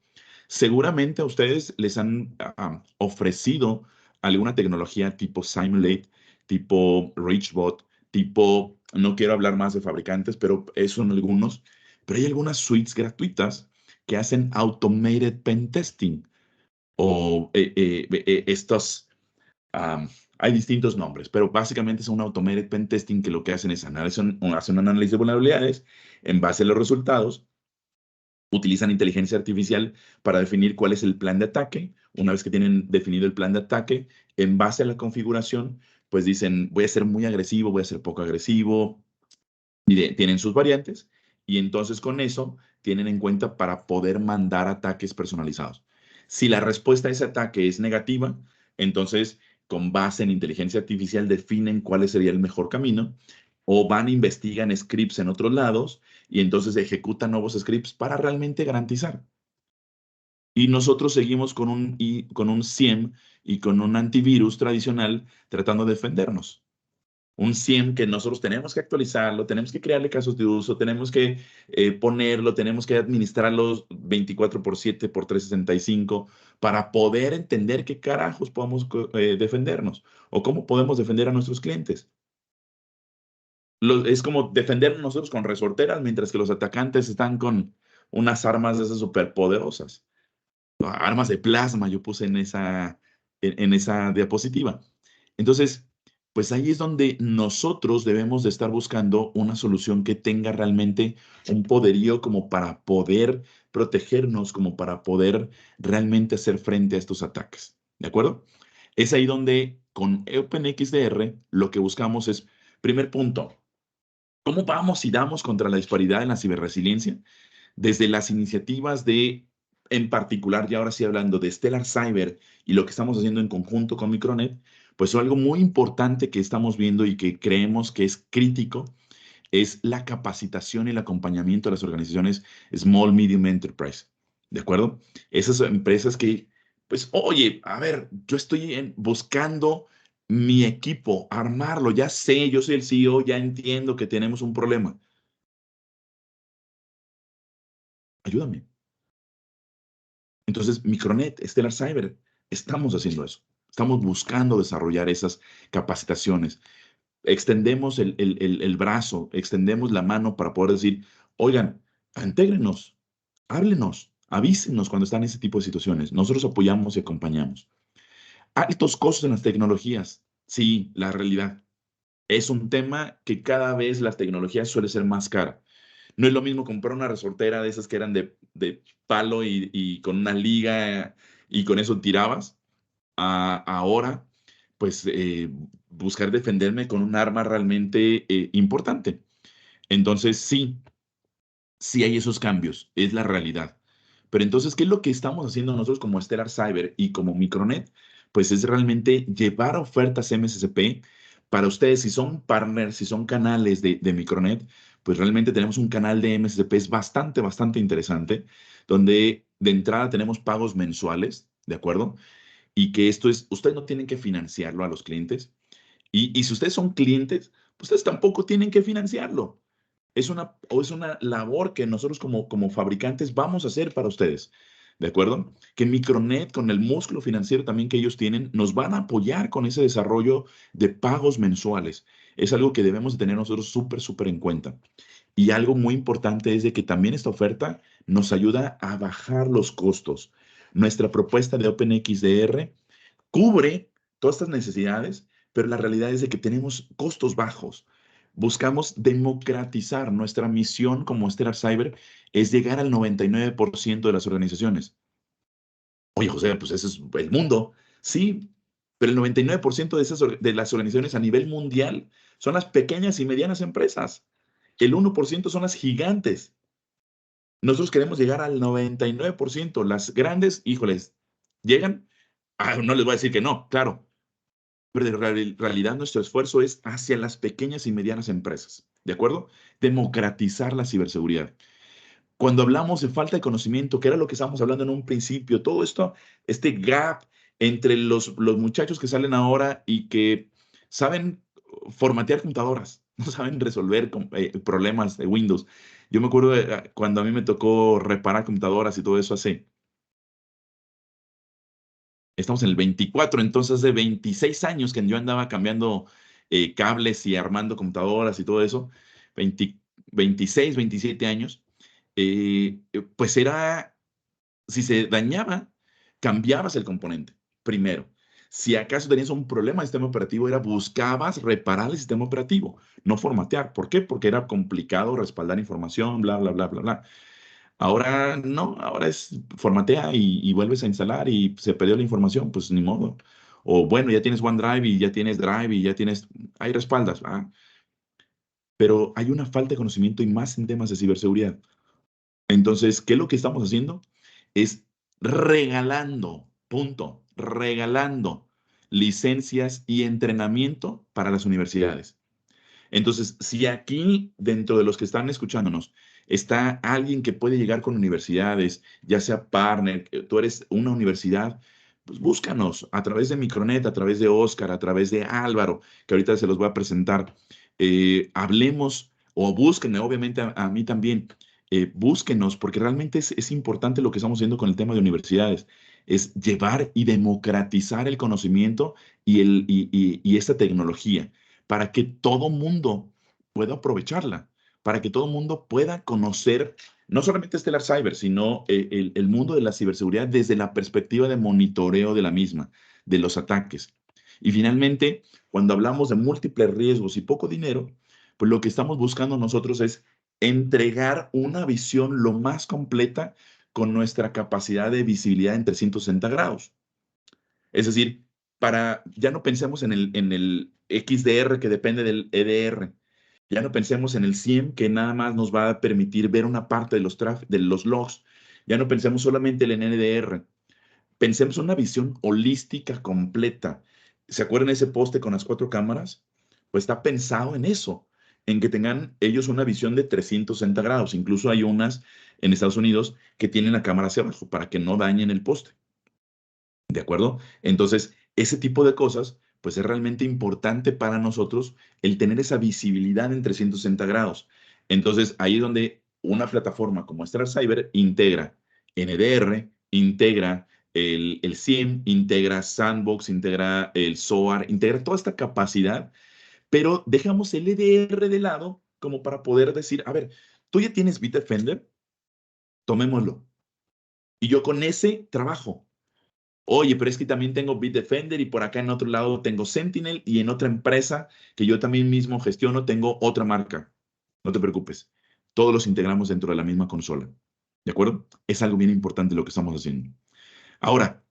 Seguramente a ustedes les han ofrecido alguna tecnología tipo Simulate, tipo Reachbot, tipo, no quiero hablar más de fabricantes, pero son algunos, pero hay algunas suites gratuitas que hacen automated pen testing o estos, um, hay distintos nombres, pero básicamente es un automated pen testing que lo que hacen es hacen un análisis de vulnerabilidades en base a los resultados, utilizan inteligencia artificial para definir cuál es el plan de ataque. Una vez que tienen definido el plan de ataque, en base a la configuración, pues dicen, voy a ser muy agresivo, voy a ser poco agresivo, y tienen sus variantes, y entonces con eso tienen en cuenta para poder mandar ataques personalizados. Si la respuesta a ese ataque es negativa, entonces con base en inteligencia artificial definen cuál sería el mejor camino o van, investigan scripts en otros lados y entonces ejecutan nuevos scripts para realmente garantizar. Y nosotros seguimos con un SIEM y con un antivirus tradicional tratando de defendernos. Un SIEM que nosotros tenemos que actualizarlo, tenemos que crearle casos de uso, tenemos que ponerlo, tenemos que administrarlo 24/7 por 365 para poder entender qué carajos podemos defendernos o cómo podemos defender a nuestros clientes. Es como defendernos nosotros con resorteras, mientras que los atacantes están con unas armas de esas superpoderosas. Armas de plasma yo puse en esa diapositiva. Entonces, pues ahí es donde nosotros debemos de estar buscando una solución que tenga realmente un poderío como para poder protegernos, como para poder realmente hacer frente a estos ataques. ¿De acuerdo? Es ahí donde con OpenXDR lo que buscamos es, primer punto, ¿cómo vamos y damos contra la disparidad en la ciberresiliencia? Desde las iniciativas en particular, y ahora sí hablando de Stellar Cyber y lo que estamos haciendo en conjunto con Micronet, pues algo muy importante que estamos viendo y que creemos que es crítico es la capacitación y el acompañamiento de las organizaciones Small Medium Enterprise. ¿De acuerdo? Esas empresas que, pues, oye, a ver, yo estoy buscando mi equipo, armarlo, ya sé, yo soy el CEO, ya entiendo que tenemos un problema. Ayúdame. Entonces, Micronet, Stellar Cyber, estamos haciendo eso. Estamos buscando desarrollar esas capacitaciones. Extendemos el brazo, extendemos la mano para poder decir, oigan, intégrenos, háblenos, avísenos cuando están en ese tipo de situaciones. Nosotros apoyamos y acompañamos. Altos costos en las tecnologías. Sí, la realidad. Es un tema que cada vez la tecnología suele ser más cara. No es lo mismo comprar una resortera de esas que eran de palo y con una liga y con eso tirabas, a ahora, pues, buscar defenderme con un arma realmente importante. Entonces, sí, sí hay esos cambios, es la realidad. Pero entonces, ¿qué es lo que estamos haciendo nosotros como Stellar Cyber y como Micronet? Pues es realmente llevar ofertas MSSP para ustedes, si son partners, si son canales de Micronet, pues realmente tenemos un canal de MSSP es bastante, bastante interesante, donde de entrada tenemos pagos mensuales, ¿de acuerdo? Y que esto es, ustedes no tienen que financiarlo a los clientes. Y si ustedes son clientes, pues ustedes tampoco tienen que financiarlo. Es una labor que nosotros como fabricantes vamos a hacer para ustedes, ¿de acuerdo? Que Micronet, con el músculo financiero también que ellos tienen, nos van a apoyar con ese desarrollo de pagos mensuales. Es algo que debemos de tener nosotros súper, súper en cuenta. Y algo muy importante es de que también esta oferta nos ayuda a bajar los costos. Nuestra propuesta de OpenXDR cubre todas estas necesidades, pero la realidad es de que tenemos costos bajos. Buscamos democratizar. Nuestra misión como Stellar Cyber es llegar al 99% de las organizaciones. Oye, José, pues ese es el mundo. Sí, pero el 99% de las organizaciones a nivel mundial son las pequeñas y medianas empresas. El 1% son las gigantes. Nosotros queremos llegar al 99%. Las grandes, híjoles, llegan. No les voy a decir que no, claro, pero en realidad nuestro esfuerzo es hacia las pequeñas y medianas empresas, ¿de acuerdo? Democratizar la ciberseguridad. Cuando hablamos de falta de conocimiento, que era lo que estábamos hablando en un principio, todo esto, este gap entre los muchachos que salen ahora y que saben formatear computadoras, no saben resolver problemas de Windows. Yo me acuerdo cuando a mí me tocó reparar computadoras y todo eso hace. Estamos en el 24, entonces de 26 años que yo andaba cambiando cables y armando computadoras y todo eso, 20 26, 27 años, pues era, si se dañaba, cambiabas el componente primero. Si acaso tenías un problema de sistema operativo, buscabas reparar el sistema operativo, no formatear. ¿Por qué? Porque era complicado respaldar información, bla, bla, bla, bla, bla. Ahora no, ahora es formatea y vuelves a instalar y se perdió la información, pues ni modo. O bueno, ya tienes OneDrive y ya tienes Drive y ya tienes, hay respaldas, pero hay una falta de conocimiento y más en temas de ciberseguridad. Entonces, ¿qué es lo que estamos haciendo? Es regalando, punto, regalando licencias y entrenamiento para las universidades. Entonces, si aquí, dentro de los que están escuchándonos, está alguien que puede llegar con universidades, ya sea partner, tú eres una universidad, pues búscanos a través de Micronet, a través de Oscar, a través de Álvaro, que ahorita se los voy a presentar. Hablemos o búsquenme, obviamente a mí también, búsquenos, porque realmente es importante lo que estamos haciendo con el tema de universidades, es llevar y democratizar el conocimiento y esta tecnología para que todo mundo pueda aprovecharla, para que todo mundo pueda conocer no solamente Stellar Cyber, sino el mundo de la ciberseguridad desde la perspectiva de monitoreo de la misma, de los ataques. Y finalmente, cuando hablamos de múltiples riesgos y poco dinero, pues lo que estamos buscando nosotros es entregar una visión lo más completa con nuestra capacidad de visibilidad en 360 grados. Es decir, ya no pensemos en el XDR que depende del EDR. Ya no pensemos en el SIEM que nada más nos va a permitir ver una parte de los logs. Ya no pensemos solamente en el NDR. Pensemos en una visión holística completa. ¿Se acuerdan de ese poste con las 4 cámaras? Pues está pensado en eso, en que tengan ellos una visión de 360 grados. Incluso hay unas en Estados Unidos que tienen la cámara hacia abajo para que no dañen el poste. ¿De acuerdo? Entonces, ese tipo de cosas, pues es realmente importante para nosotros el tener esa visibilidad en 360 grados. Entonces, ahí es donde una plataforma como Stellar Cyber integra NDR, integra el SIEM, integra Sandbox, integra el SOAR, integra toda esta capacidad, pero dejamos el EDR de lado como para poder decir, a ver, tú ya tienes Bitdefender, tomémoslo. Y yo con ese trabajo. Oye, pero es que también tengo Bitdefender y por acá en otro lado tengo Sentinel y en otra empresa que yo también mismo gestiono tengo otra marca. No te preocupes. Todos los integramos dentro de la misma consola. ¿De acuerdo? Es algo bien importante lo que estamos haciendo. Ahora,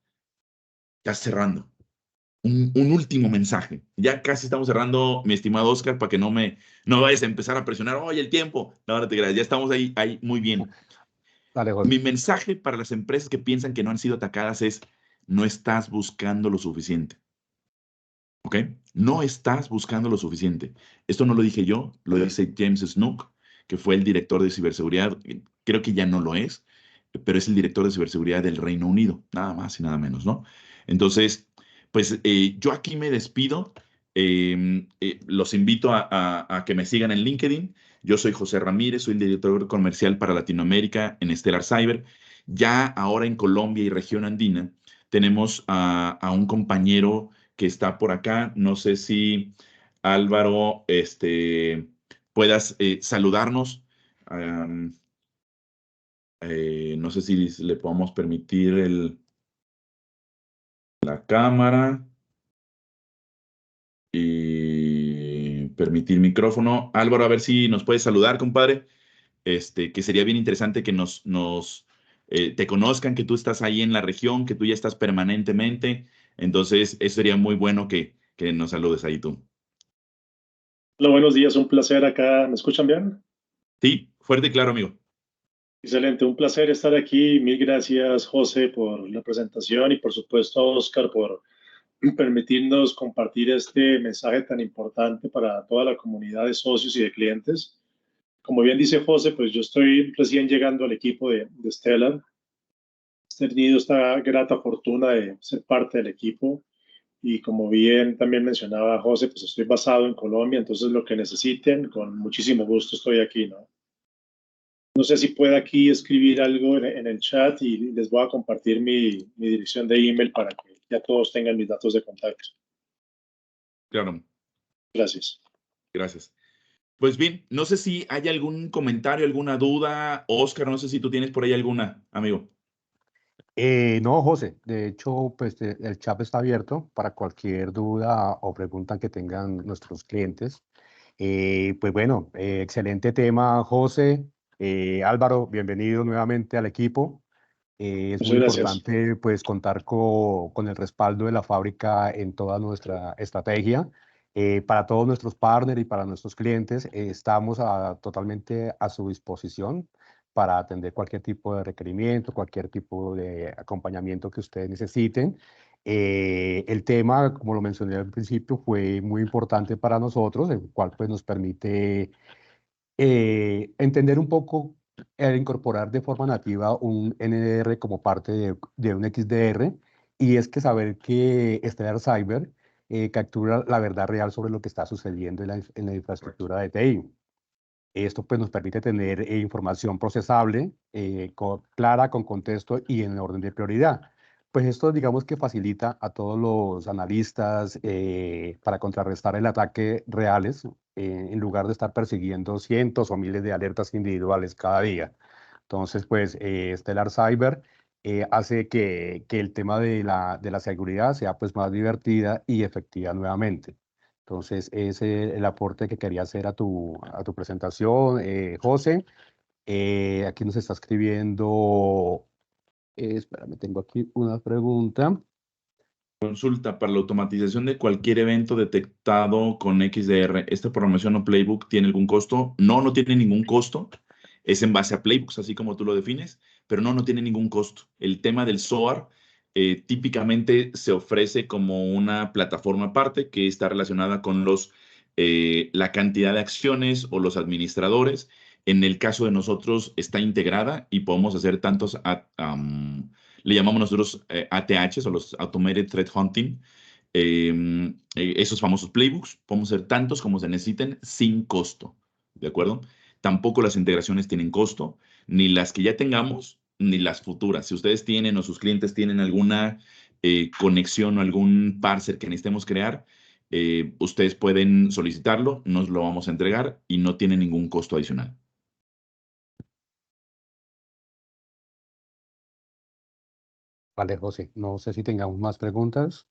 ya cerrando. Un último mensaje. Ya casi estamos cerrando, mi estimado Oscar, para que no vayas a empezar a presionar. Oye, el tiempo. No, no te creas. Ya estamos ahí muy bien. Dale, José. Mi mensaje para las empresas que piensan que no han sido atacadas es, no estás buscando lo suficiente. ¿Ok? No estás buscando lo suficiente. Esto no lo dije yo, lo dice James Snook, que fue el director de ciberseguridad. Creo que ya no lo es, pero es el director de ciberseguridad del Reino Unido, nada más y nada menos, ¿no? Entonces, pues yo aquí me despido. Los invito a que me sigan en LinkedIn. Yo soy José Ramírez, soy el director comercial para Latinoamérica en Stellar Cyber. Ya ahora en Colombia y región andina tenemos a un compañero que está por acá. No sé si Álvaro, puedas saludarnos. Am, no sé si le podemos permitir la cámara y permitir micrófono. Álvaro, a ver si nos puedes saludar, compadre. Que sería bien interesante que te conozcan, que tú estás ahí en la región, que tú ya estás permanentemente. Entonces, eso sería muy bueno que nos saludes ahí tú. Hola, buenos días, un placer acá. ¿Me escuchan bien? Sí, fuerte y claro, amigo. Excelente, un placer estar aquí. Mil gracias, José, por la presentación y por supuesto a Oscar por permitirnos compartir este mensaje tan importante para toda la comunidad de socios y de clientes. Como bien dice José, pues yo estoy recién llegando al equipo de Stellar. He tenido esta grata fortuna de ser parte del equipo y como bien también mencionaba José, pues estoy basado en Colombia, entonces lo que necesiten, con muchísimo gusto estoy aquí, ¿no? No sé si puedo aquí escribir algo en el chat y les voy a compartir mi dirección de email para que ya todos tengan mis datos de contacto. Claro, Gracias. gracias. Pues bien, no sé si hay algún comentario, alguna duda. Oscar, no sé si tú tienes por ahí alguna, amigo. No, José, de hecho, pues el chat está abierto para cualquier duda o pregunta que tengan nuestros clientes. Pues bueno, excelente tema, José. Álvaro, bienvenido nuevamente al equipo. Es Muchas muy gracias. importante pues contar con el respaldo de la fábrica en toda nuestra estrategia. Para todos nuestros partners y para nuestros clientes, estamos totalmente a su disposición para atender cualquier tipo de requerimiento, cualquier tipo de acompañamiento que ustedes necesiten. El tema, como lo mencioné al principio, fue muy importante para nosotros, el cual pues nos permite entender un poco el incorporar de forma nativa un NDR como parte de un XDR, y es que saber que Stellar Cyber captura la verdad real sobre lo que está sucediendo en la infraestructura de TI. Esto pues nos permite tener información procesable, clara, con contexto y en orden de prioridad. Pues esto digamos que facilita a todos los analistas para contrarrestar el ataque reales, en lugar de estar persiguiendo cientos o miles de alertas individuales cada día. Entonces, pues Stellar Cyber hace que el tema de la seguridad sea pues más divertida y efectiva nuevamente. Entonces, ese es el aporte que quería hacer a tu presentación, José. Aquí nos está escribiendo, espérame, tengo aquí una pregunta. Consulta para la automatización de cualquier evento detectado con XDR. ¿Esta programación o playbook tiene algún costo? No, no tiene ningún costo. Es en base a playbooks, así como tú lo defines, pero no, no tiene ningún costo. El tema del SOAR típicamente se ofrece como una plataforma aparte que está relacionada con la cantidad de acciones o los administradores. En el caso de nosotros está integrada y podemos hacer tantos le llamamos nosotros ATHs o los Automated Threat Hunting, esos famosos playbooks. Podemos hacer tantos como se necesiten sin costo, ¿de acuerdo? Tampoco las integraciones tienen costo, ni las que ya tengamos, ni las futuras. Si ustedes tienen o sus clientes tienen alguna conexión o algún parser que necesitemos crear, ustedes pueden solicitarlo, nos lo vamos a entregar y no tiene ningún costo adicional. Vale, José, no sé si tengamos más preguntas.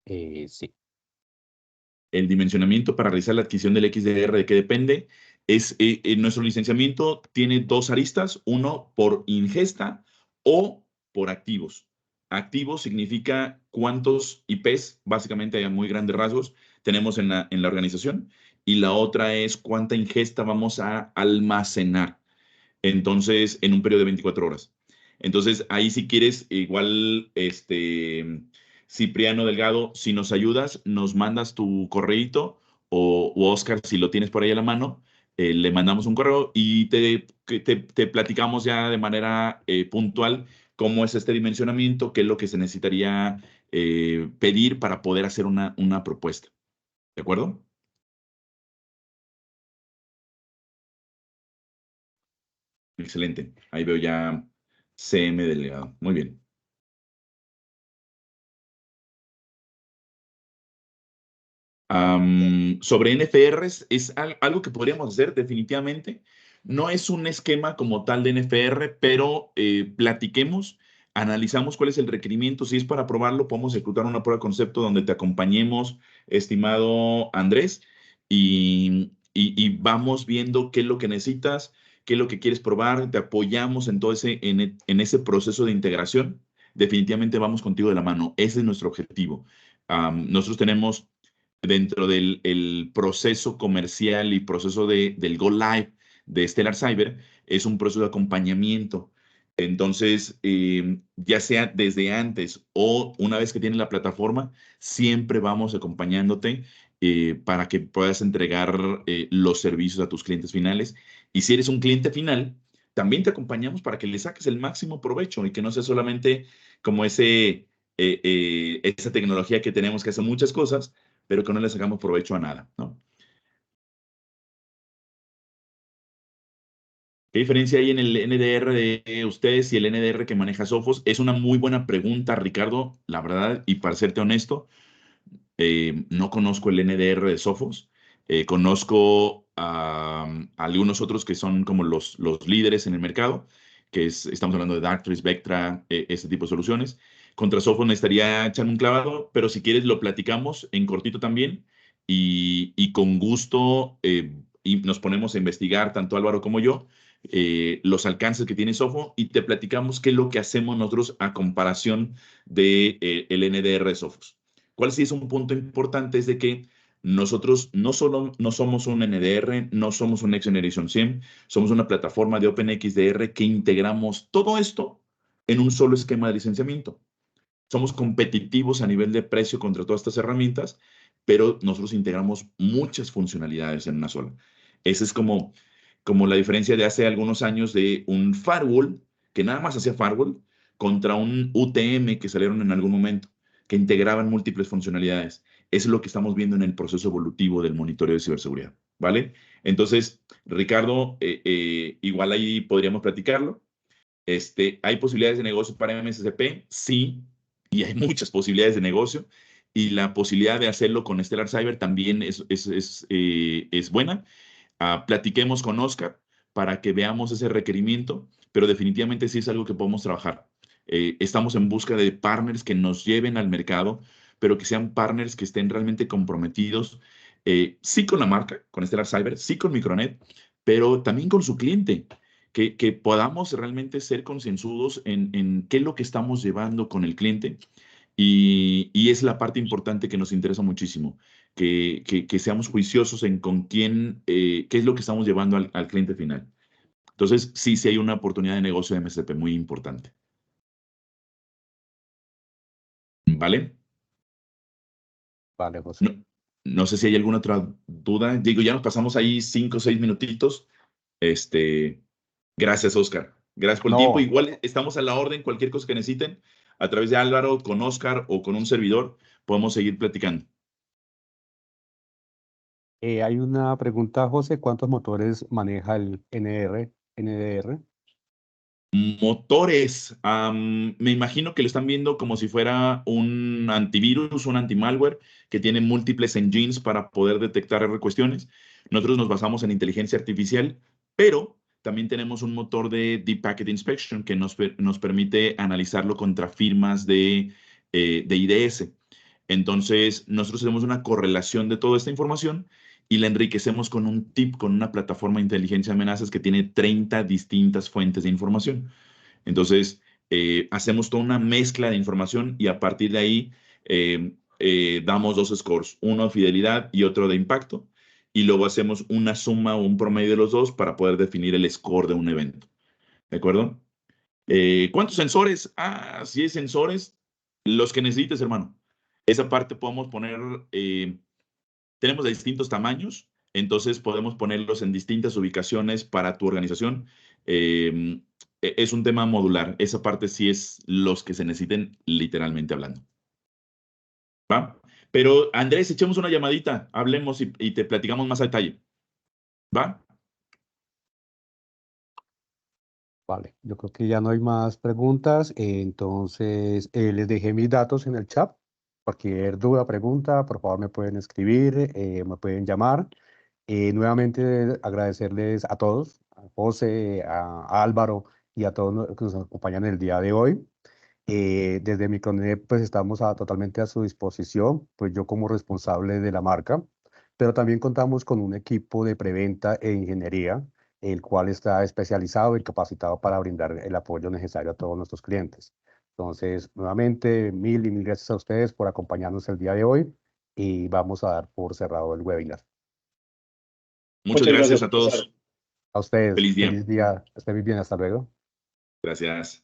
Sí. El dimensionamiento para realizar la adquisición del XDR, ¿de qué depende? Nuestro licenciamiento tiene dos aristas, uno por ingesta o por activos. Activos significa cuántos IPs, básicamente a muy grandes rasgos, tenemos en la organización, y la otra es cuánta ingesta vamos a almacenar. Entonces, en un periodo de 24 horas. Entonces, ahí si quieres, igual, Cipriano Delgado, si nos ayudas, nos mandas tu correíto, o Oscar, si lo tienes por ahí a la mano, le mandamos un correo y te platicamos ya de manera puntual cómo es este dimensionamiento, qué es lo que se necesitaría pedir para poder hacer una propuesta. ¿De acuerdo? Excelente. Ahí veo ya CM Delgado. Muy bien. Sobre NFRs, es algo que podríamos hacer definitivamente. No es un esquema como tal de NFR, pero platiquemos, analizamos cuál es el requerimiento. Si es para probarlo, podemos ejecutar una prueba de concepto donde te acompañemos, estimado Andrés, y vamos viendo qué es lo que necesitas, qué es lo que quieres probar, te apoyamos en todo en ese proceso de integración. Definitivamente vamos contigo de la mano. Ese es nuestro objetivo. Nosotros tenemos dentro del el proceso comercial y proceso del Go Live de Stellar Cyber, es un proceso de acompañamiento. Entonces, ya sea desde antes o una vez que tienes la plataforma, siempre vamos acompañándote para que puedas entregar los servicios a tus clientes finales. Y si eres un cliente final, también te acompañamos para que le saques el máximo provecho y que no sea solamente como esa tecnología que tenemos que hacer muchas cosas, pero que no le sacamos provecho a nada, ¿no? ¿Qué diferencia hay en el NDR de ustedes y el NDR que maneja Sophos? Es una muy buena pregunta, Ricardo, la verdad, y para serte honesto, no conozco el NDR de Sophos. Conozco a algunos otros que son como los líderes en el mercado, estamos hablando de Darktrace, Vectra, este tipo de soluciones. Contra Sophos necesitaría echarme un clavado, pero si quieres lo platicamos en cortito también, y con gusto, y nos ponemos a investigar, tanto Álvaro como yo, los alcances que tiene Sophos, y te platicamos qué es lo que hacemos nosotros a comparación de el NDR de Sophos. ¿Cuál sí es un punto importante? Es de que Nosotros no somos un NDR, no somos un Next Generation SIEM, somos una plataforma de OpenXDR que integramos todo esto en un solo esquema de licenciamiento. Somos competitivos a nivel de precio contra todas estas herramientas, pero nosotros integramos muchas funcionalidades en una sola. Esa es como la diferencia de hace algunos años de un firewall, que nada más hacía firewall, contra un UTM que salieron en algún momento, que integraban múltiples funcionalidades. Eso es lo que estamos viendo en el proceso evolutivo del monitoreo de ciberseguridad, ¿vale? Entonces, Ricardo, igual ahí podríamos platicarlo. ¿Hay posibilidades de negocio para MSCP? Sí, y hay muchas posibilidades de negocio. Y la posibilidad de hacerlo con Stellar Cyber también es buena. Platiquemos con Oscar para que veamos ese requerimiento, pero definitivamente sí es algo que podemos trabajar. Estamos en busca de partners que nos lleven al mercado, pero que sean partners que estén realmente comprometidos, sí con la marca, con Stellar Cyber, sí con Micronet, pero también con su cliente. Que podamos realmente ser concienzudos en qué es lo que estamos llevando con el cliente y es la parte importante que nos interesa muchísimo, que seamos juiciosos en con quién, qué es lo que estamos llevando al cliente final. Entonces, sí, sí hay una oportunidad de negocio de MSP muy importante. ¿Vale? Vale, José. No, no sé si hay alguna otra duda. Digo, ya nos pasamos ahí 5 o 6 minutitos. Gracias, Oscar. Gracias por el tiempo. No, Igual estamos a la orden, cualquier cosa que necesiten, a través de Álvaro, con Oscar o con un servidor, podemos seguir platicando. hay una pregunta, José, ¿cuántos motores maneja el NDR? Motores, me imagino que lo están viendo como si fuera un antivirus, un antimalware que tiene múltiples engines para poder detectar cuestiones. Nosotros nos basamos en inteligencia artificial, pero también tenemos un motor de Deep Packet Inspection que nos permite analizarlo contra firmas de IDS. Entonces, nosotros hacemos una correlación de toda esta información y la enriquecemos con un tip, con una plataforma de inteligencia de amenazas que tiene 30 distintas fuentes de información. Entonces, hacemos toda una mezcla de información y a partir de ahí damos dos scores, uno de fidelidad y otro de impacto, y luego hacemos una suma o un promedio de los dos para poder definir el score de un evento. ¿De acuerdo? ¿Cuántos sensores? Si es sensores, los que necesites, hermano. Esa parte podemos poner, tenemos de distintos tamaños, entonces podemos ponerlos en distintas ubicaciones para tu organización. Es un tema modular. Esa parte sí es los que se necesiten literalmente hablando. ¿Va? Pero Andrés, echemos una llamadita, hablemos y te platicamos más a detalle. ¿Va? Vale, yo creo que ya no hay más preguntas, entonces les dejé mis datos en el chat. Cualquier duda, pregunta, por favor me pueden escribir, me pueden llamar. Nuevamente agradecerles a todos, a José, a Álvaro y a todos los que nos acompañan el día de hoy. Desde Micronet pues estamos totalmente a su disposición, pues yo como responsable de la marca, pero también contamos con un equipo de preventa e ingeniería, el cual está especializado y capacitado para brindar el apoyo necesario a todos nuestros clientes. Entonces, nuevamente, mil y mil gracias a ustedes por acompañarnos el día de hoy y vamos a dar por cerrado el webinar. Muchas Muchas gracias gracias, a César. A ustedes, todos. Feliz día. feliz día, estén muy bien, hasta luego. Gracias.